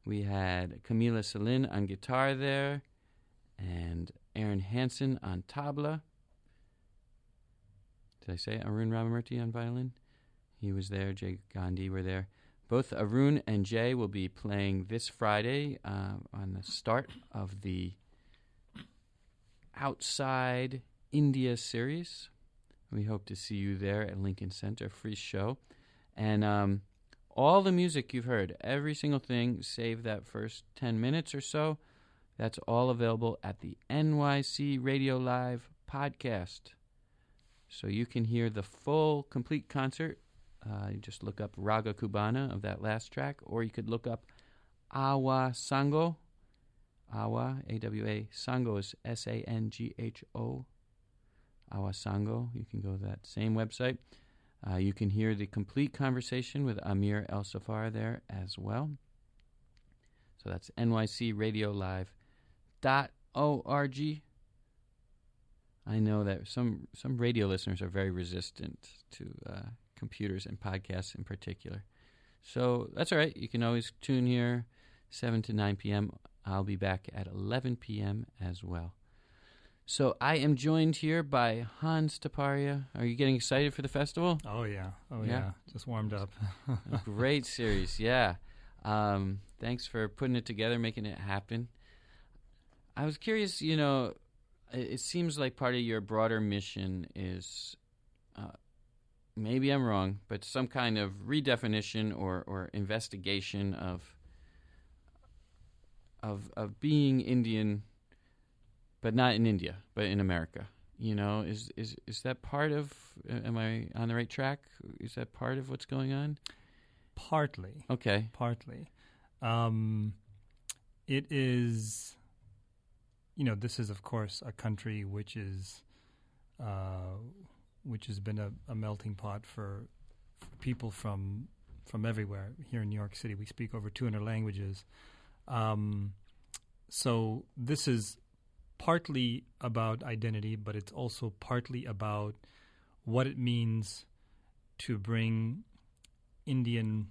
We had Camila Celine on guitar there, and Aaron Hansen on tabla. Did I say Arun Ramamurthy on violin? He was there. Jay Gandhi were there. Both Arun and Jay will be playing this Friday on the start of the Outside India series. We hope to see you there at Lincoln Center. Free show. And all the music you've heard, every single thing, save that first 10 minutes or so, that's all available at the NYC Radio Live podcast. So you can hear the full, complete concert. You just look up Raga Cubana of that last track, or you could look up Awa Sangho. Awa, A-W-A, Sangho is S-A-N-G-H-O. Awa Sangho. You can go to that same website. You can hear the complete conversation with Amir ElSaffar there as well. So that's nycradiolive.org. I know that some radio listeners are very resistant to computers and podcasts in particular. So that's all right. You can always tune here 7 to 9 p.m. I'll be back at 11 p.m. as well. So I am joined here by Hans Taparia. Are you getting excited for the festival? Oh, yeah. Just warmed up. A great series, yeah. Thanks for putting it together, making it happen. I was curious, it seems like part of your broader mission is, maybe I'm wrong, but some kind of redefinition or investigation of being Indian, but not in India, but in America. Is that part of? Am I on the right track? Is that part of what's going on? Partly. Okay. Partly. It is. This is of course a country which has been a melting pot for people from everywhere. Here in New York City, we speak over 200 languages. So this is partly about identity, but it's also partly about what it means to bring Indian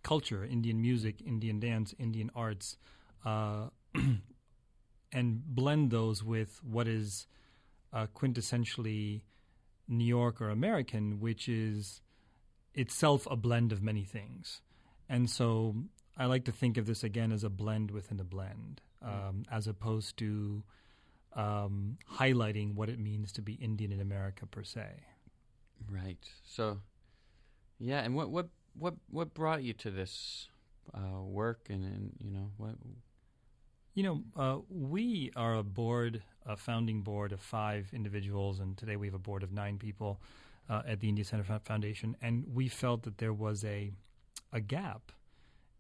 culture, Indian music, Indian dance, Indian arts, and blend those with what is quintessentially New York or American, which is itself a blend of many things. And so I like to think of this again as a blend within a blend, as opposed to highlighting what it means to be Indian in America per se. Right. So, yeah. And what brought you to this work? And what? We are a founding board of 5 individuals, and today we have a board of 9 people at the India Center Foundation. And we felt that there was a gap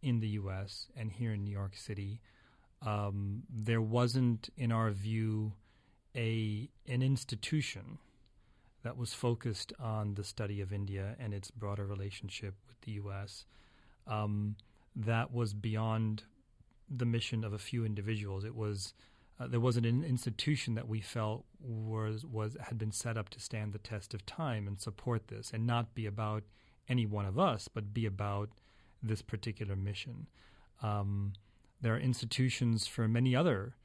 in the U.S. and here in New York City. There wasn't, in our view, an institution that was focused on the study of India and its broader relationship with the U.S. That was beyond the mission of a few individuals. It was there wasn't an institution that we felt had been set up to stand the test of time and support this, and not be about any one of us, but be about this particular mission. There are institutions for many other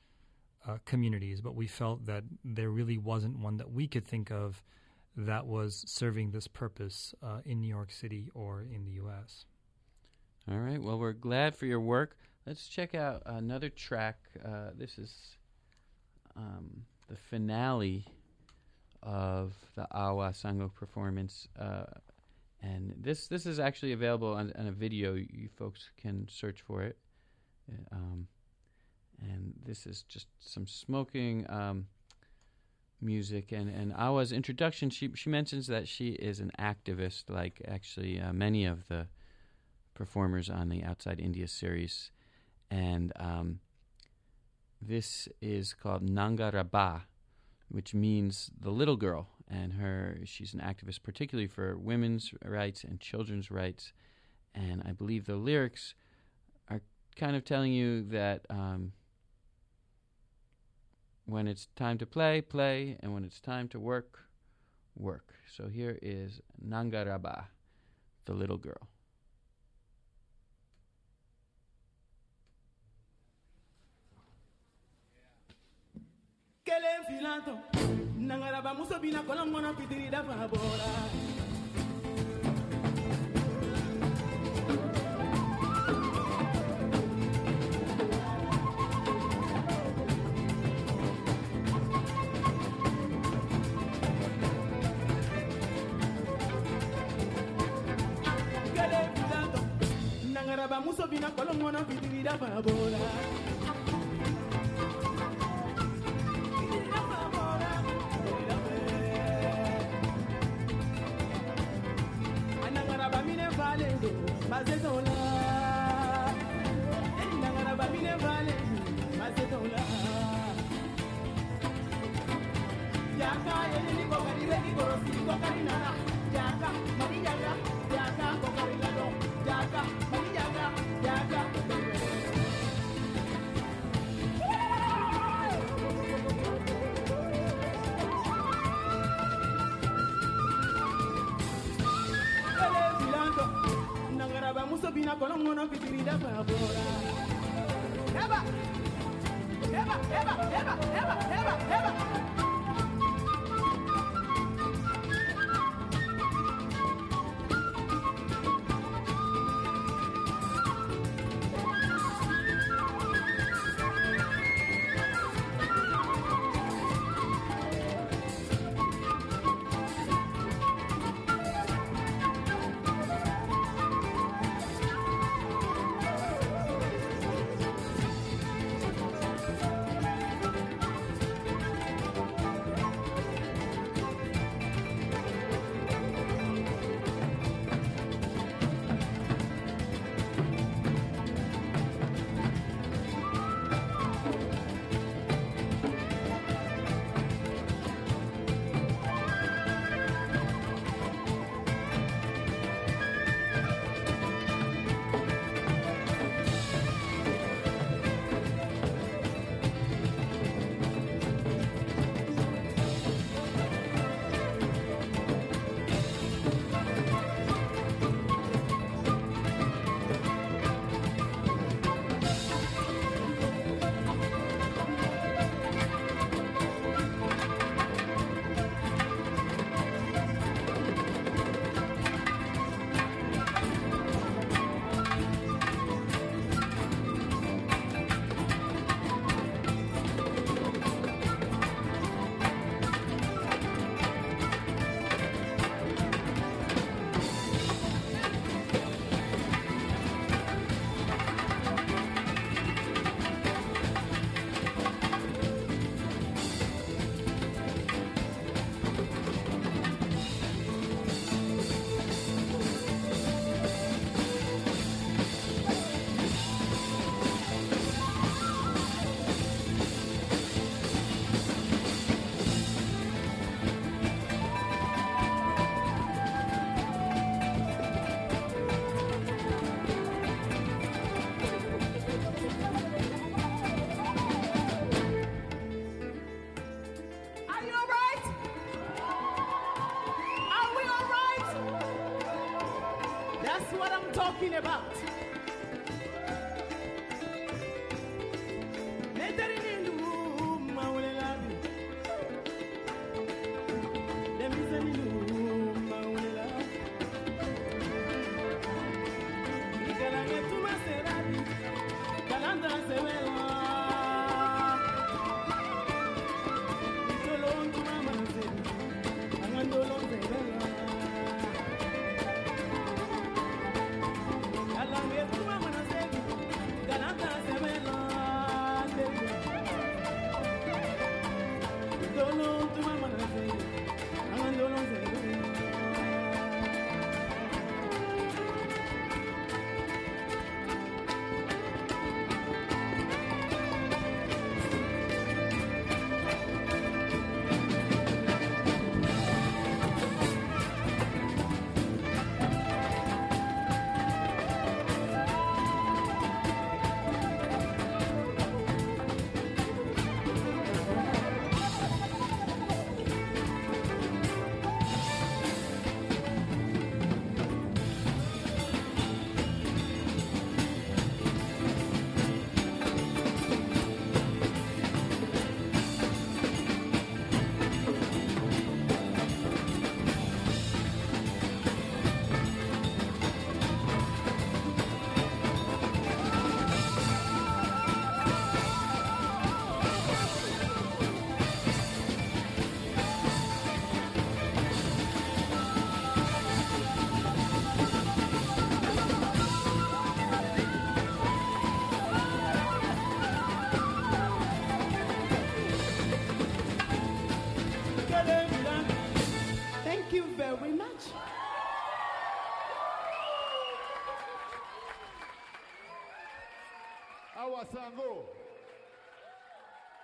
communities, but we felt that there really wasn't one that we could think of that was serving this purpose in New York City or in the U.S. All right. Well, we're glad for your work. Let's check out another track. This is the finale of the Awa Sangho performance. And this is actually available on a video. You folks can search for it. And this is just some smoking music. And Awa's introduction, she mentions that she is an activist, like actually many of the performers on the Outside India series. And this is called Nanga Rabba, which means the little girl. And she's an activist particularly for women's rights and children's rights. And I believe the lyrics are kind of telling you that when it's time to play, play, and when it's time to work, work. So here is Nanga Rabba, the little girl. Kele filanto nangaraba muso bina kolongono pitiri da fabora Kele filanto nangaraba muso bina kolongono pitiri da fabora Bina kolongono pitiri da fabora Eba Eba Eba Eba Eba Eba Eba talking about. Awa Sangho,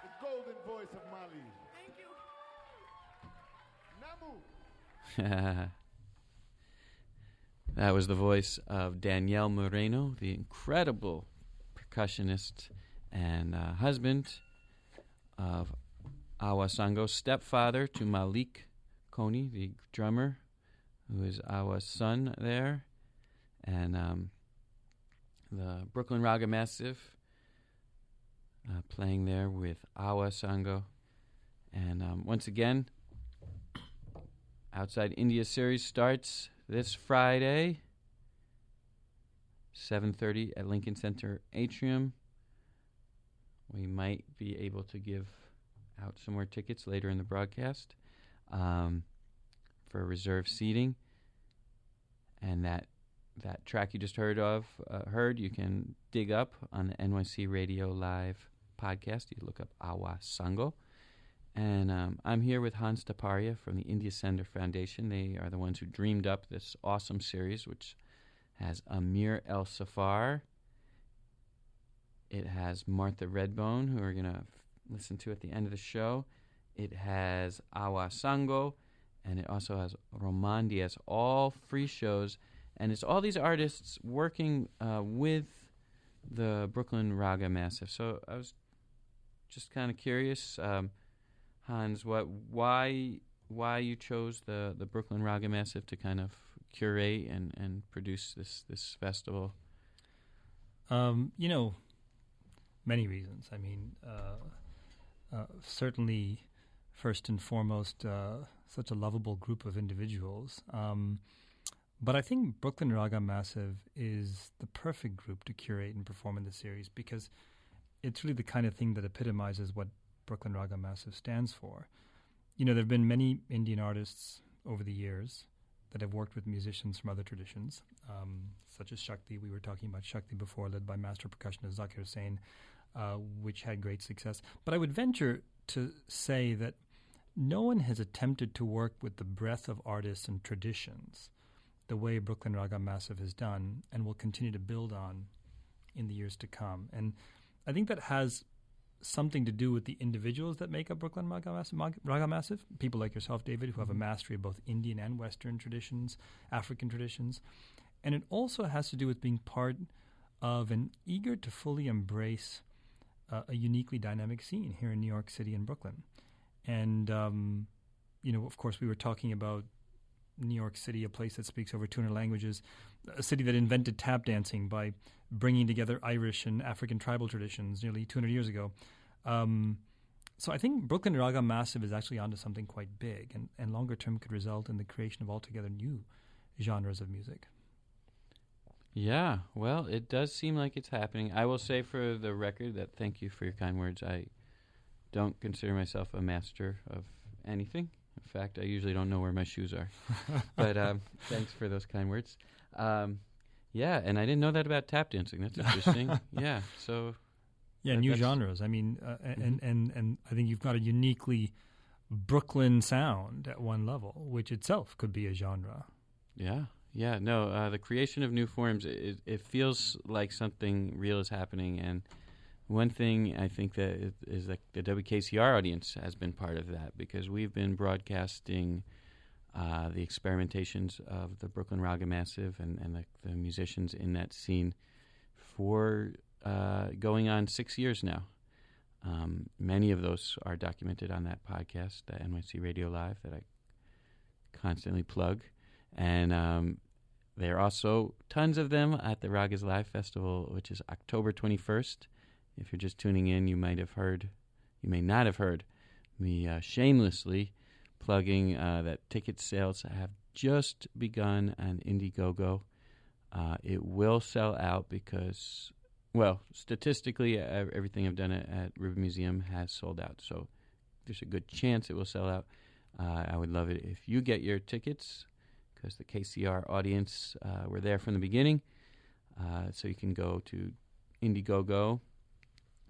the golden voice of Mali. Thank you. Namu. That was the voice of Danielle Moreno, the incredible percussionist and husband of Awa Sangho, stepfather to Malik Koni, the drummer, who is Awa's son there, and the Brooklyn Raga Massive playing there with Awa Sangho. And once again, Outside India series starts this Friday, 7:30 at Lincoln Center Atrium. We might be able to give out some more tickets later in the broadcast for reserved seating. And that track you just heard, you can dig up on the NYC Radio Live podcast. You look up Awa Sangho. And I'm here with Hans Taparia from the India Center Foundation. They are the ones who dreamed up this awesome series, which has Amir ElSaffar. It has Martha Redbone, who we're going to listen to at the end of the show. It has Awa Sangho, and it also has Roman Diaz, all free shows. And it's all these artists working with the Brooklyn Raga Massive. So I was just kind of curious, Hans, why you chose the Brooklyn Raga Massive to kind of curate and produce this festival? Many reasons. I mean, certainly, first and foremost, such a lovable group of individuals. But I think Brooklyn Raga Massive is the perfect group to curate and perform in the series because it's really the kind of thing that epitomizes what Brooklyn Raga Massive stands for. There have been many Indian artists over the years that have worked with musicians from other traditions, such as Shakti. We were talking about Shakti before, led by master percussionist Zakir Hussain, which had great success. But I would venture to say that no one has attempted to work with the breadth of artists and traditions the way Brooklyn Raga Massive has done and will continue to build on in the years to come. And I think that has something to do with the individuals that make up Brooklyn Raga Massive, people like yourself, David, who have a mastery of both Indian and Western traditions, African traditions. And it also has to do with being part of and eager to fully embrace a uniquely dynamic scene here in New York City and Brooklyn. And, of course, we were talking about New York City, a place that speaks over 200 languages, a city that invented tap dancing by bringing together Irish and African tribal traditions nearly 200 years ago. So I think Brooklyn Raga Massive is actually onto something quite big and longer term could result in the creation of altogether new genres of music. Yeah, well, it does seem like it's happening. I will say for the record that thank you for your kind words. I don't consider myself a master of anything. In fact, I usually don't know where my shoes are. But thanks for those kind words. Yeah, and I didn't know that about tap dancing. That's interesting. Yeah, so... Yeah, new genres. I mean, and I think you've got a uniquely Brooklyn sound at one level, which itself could be a genre. Yeah. No, the creation of new forms, it feels like something real is happening. And one thing I think that is that the WKCR audience has been part of that because we've been broadcasting the experimentations of the Brooklyn Raga Massive and the musicians in that scene for going on 6 years now. Many of those are documented on that podcast, NYC Radio Live, that I constantly plug. And there are also tons of them at the Ragas Live Festival, which is October 21st. If you're just tuning in, you may not have heard me shamelessly plugging that ticket sales have just begun on Indiegogo. It will sell out because... Well, statistically, everything I've done at River Museum has sold out, so there's a good chance it will sell out. I would love it if you get your tickets, because the KCR audience were there from the beginning. So you can go to Indiegogo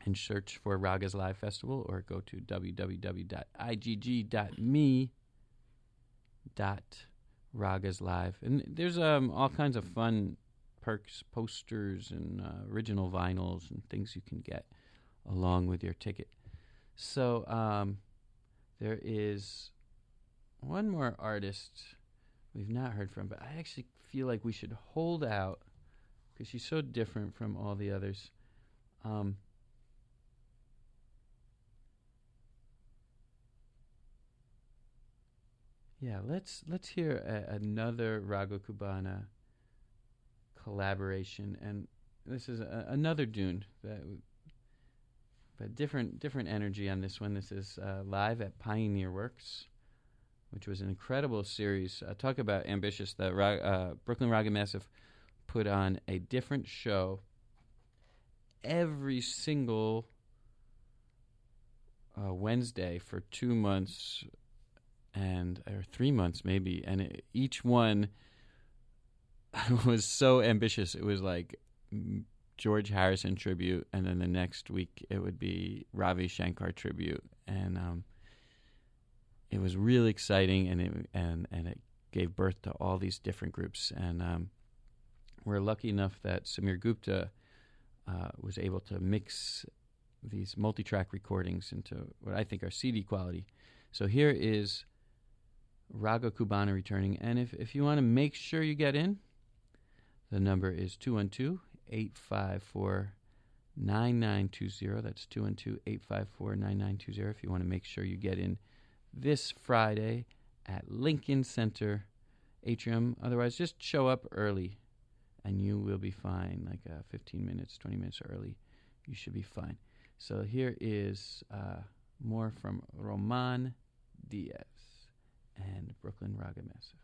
and search for Ragas Live Festival, or go to www.igg.me/ragaslive. And there's all kinds of fun perks, posters, and original vinyls and things you can get along with your ticket. So there is one more artist we've not heard from, but I actually feel like we should hold out because she's so different from all the others. Yeah, let's hear another Raga Cubana collaboration, and this is another Dune, but different energy on this one. This is live at Pioneer Works, which was an incredible series. Talk about ambitious. The Brooklyn Raga Massive put on a different show every single Wednesday for 2 months or 3 months maybe, and each one was so ambitious. It was like George Harrison tribute, and then the next week it would be Ravi Shankar tribute, and it was really exciting, and it gave birth to all these different groups. And we're lucky enough that Samir Gupta was able to mix these multi-track recordings into what I think are CD quality. So here is Raga Cubana returning, and if you want to make sure you get in, the number is 212-854-9920. That's 212-854-9920 if you want to make sure you get in this Friday at Lincoln Center Atrium. Otherwise, just show up early and you will be fine, like 15 minutes, 20 minutes early. You should be fine. So here is more from Roman Diaz and Brooklyn Raga Massive.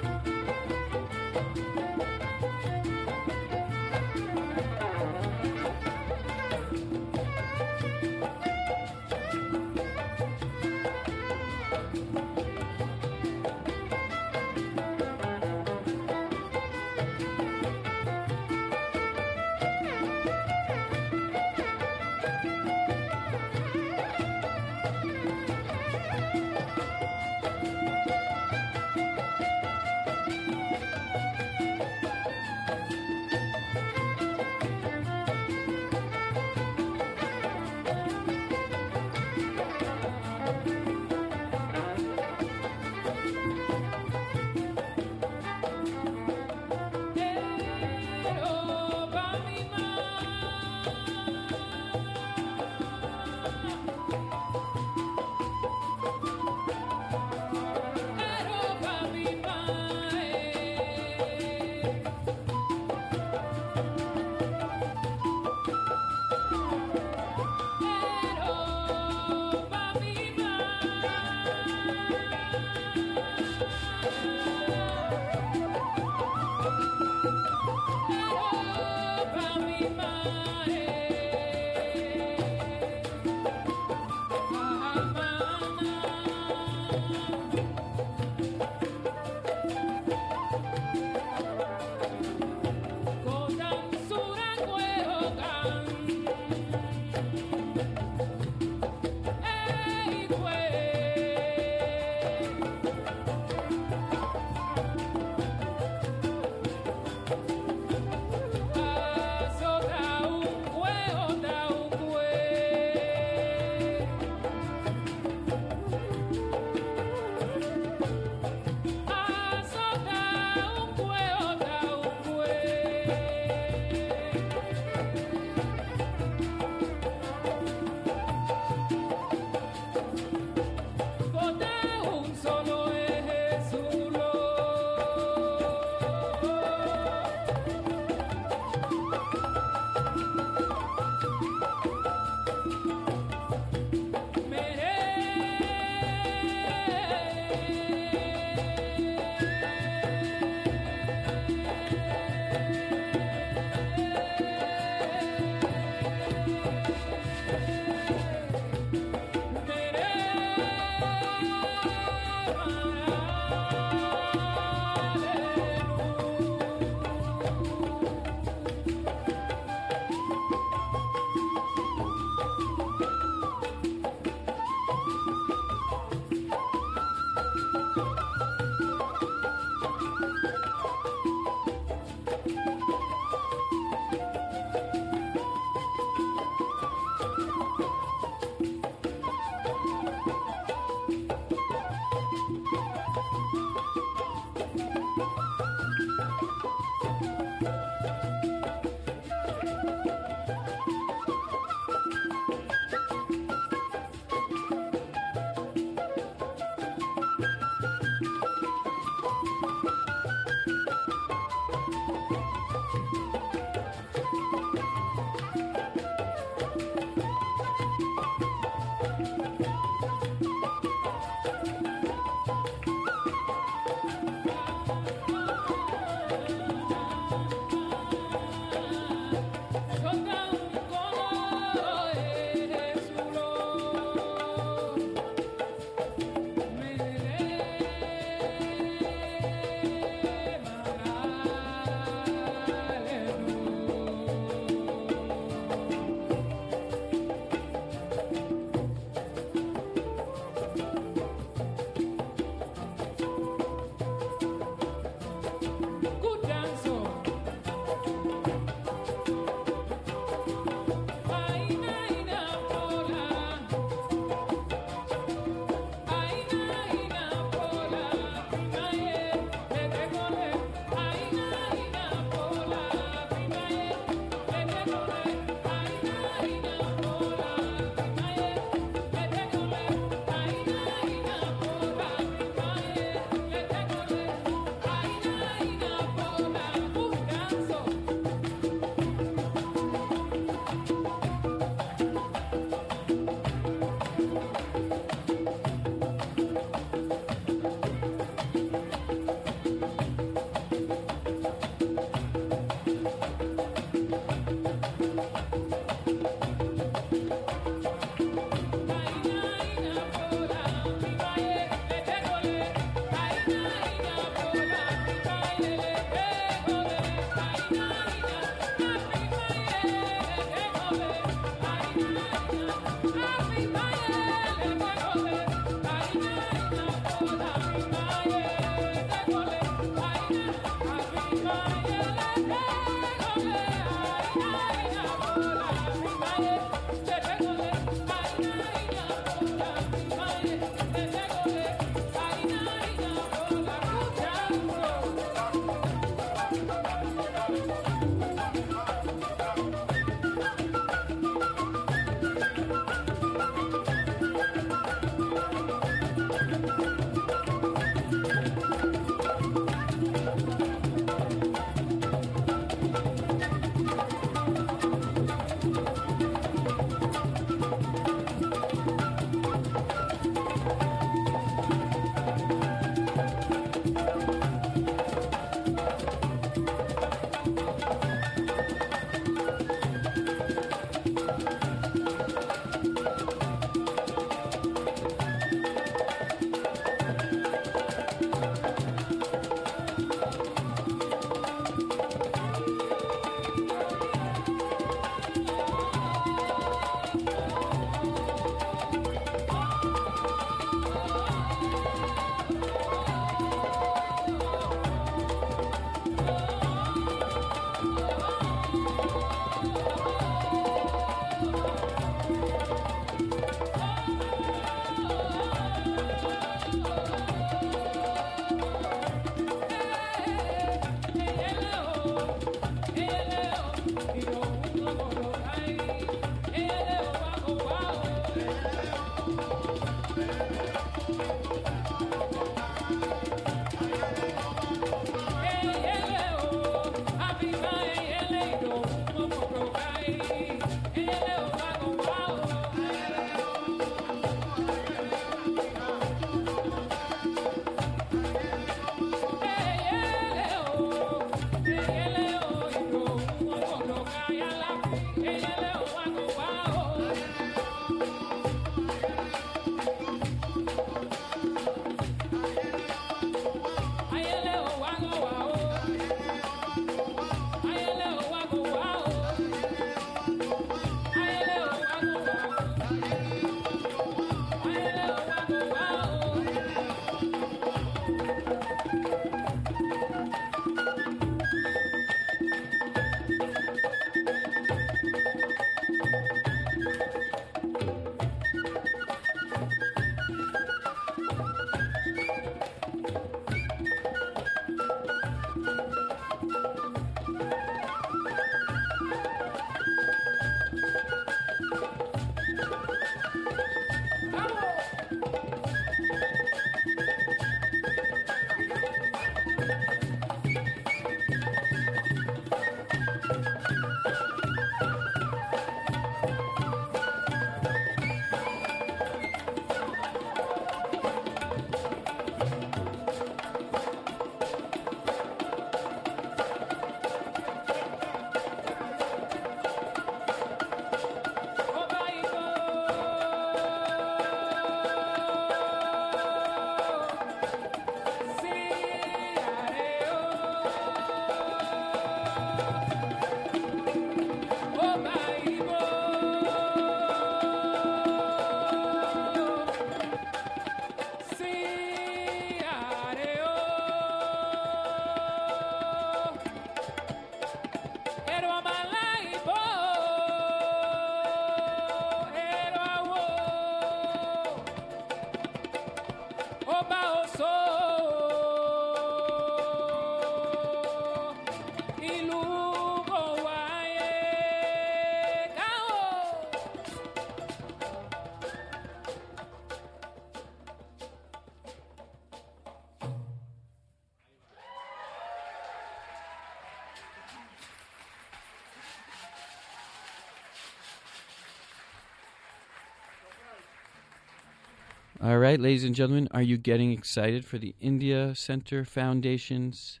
All right, ladies and gentlemen, are you getting excited for the India Center Foundation's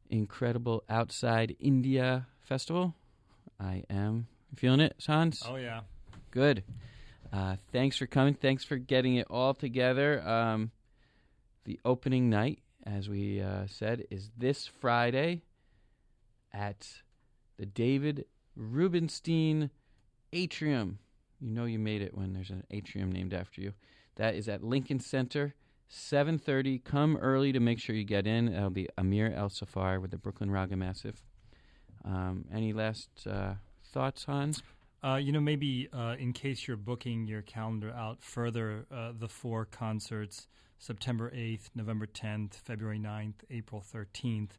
incredible Outside India Festival? I am. You feeling it, Hans? Oh, yeah. Good. Thanks for coming. Thanks for getting it all together. The opening night, as we said, is this Friday at the David Rubenstein Atrium. You know you made it when there's an atrium named after you. That is at Lincoln Center, 7:30. Come early to make sure you get in. That'll be Amir ElSaffar with the Brooklyn Raga Massive. Any last thoughts, Hans? Maybe in case you're booking your calendar out further, the 4 concerts, September 8th, November 10th, February 9th, April 13th,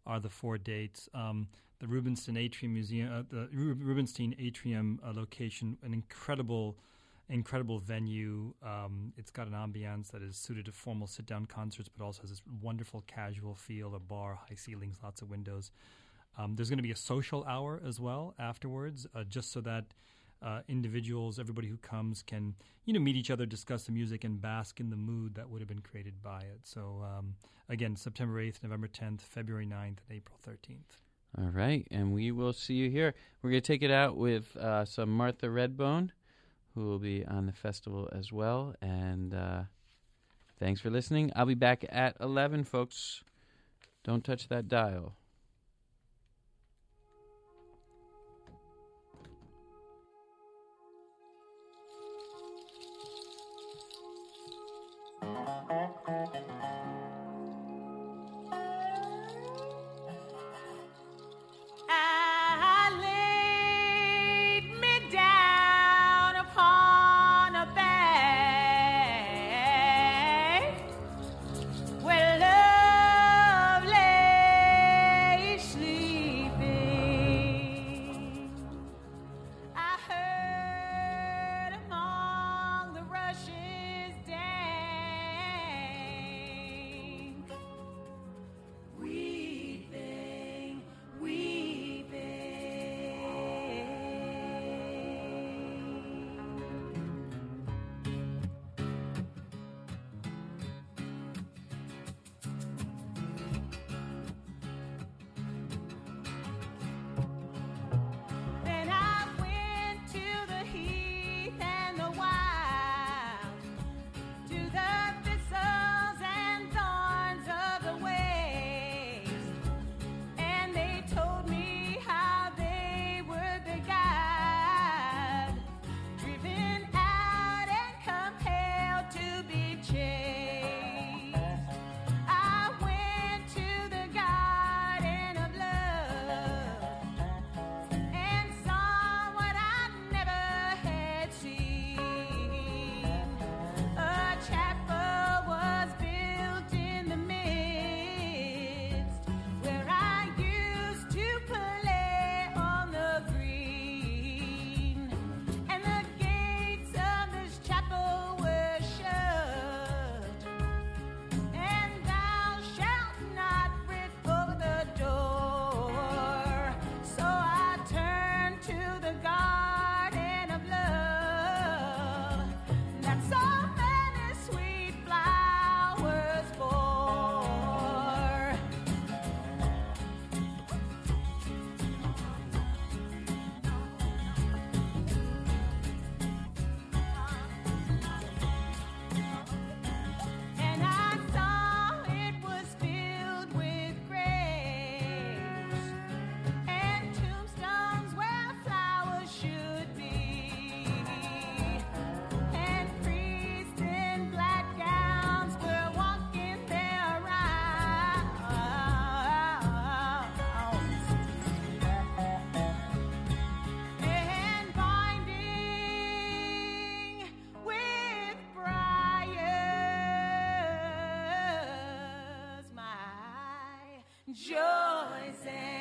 are the 4 dates. The Rubenstein Atrium Museum, the Rubenstein Atrium location, an incredible venue. It's got an ambiance that is suited to formal sit-down concerts, but also has this wonderful casual feel, a bar, high ceilings, lots of windows. There's going to be a social hour as well afterwards, just so that individuals, everybody who comes can, meet each other, discuss the music, and bask in the mood that would have been created by it. So, again, September 8th, November 10th, February 9th, and April 13th. All right, and we will see you here. We're going to take it out with some Martha Redbone, who will be on the festival as well. And thanks for listening. I'll be back at 11, folks. Don't touch that dial. Joys and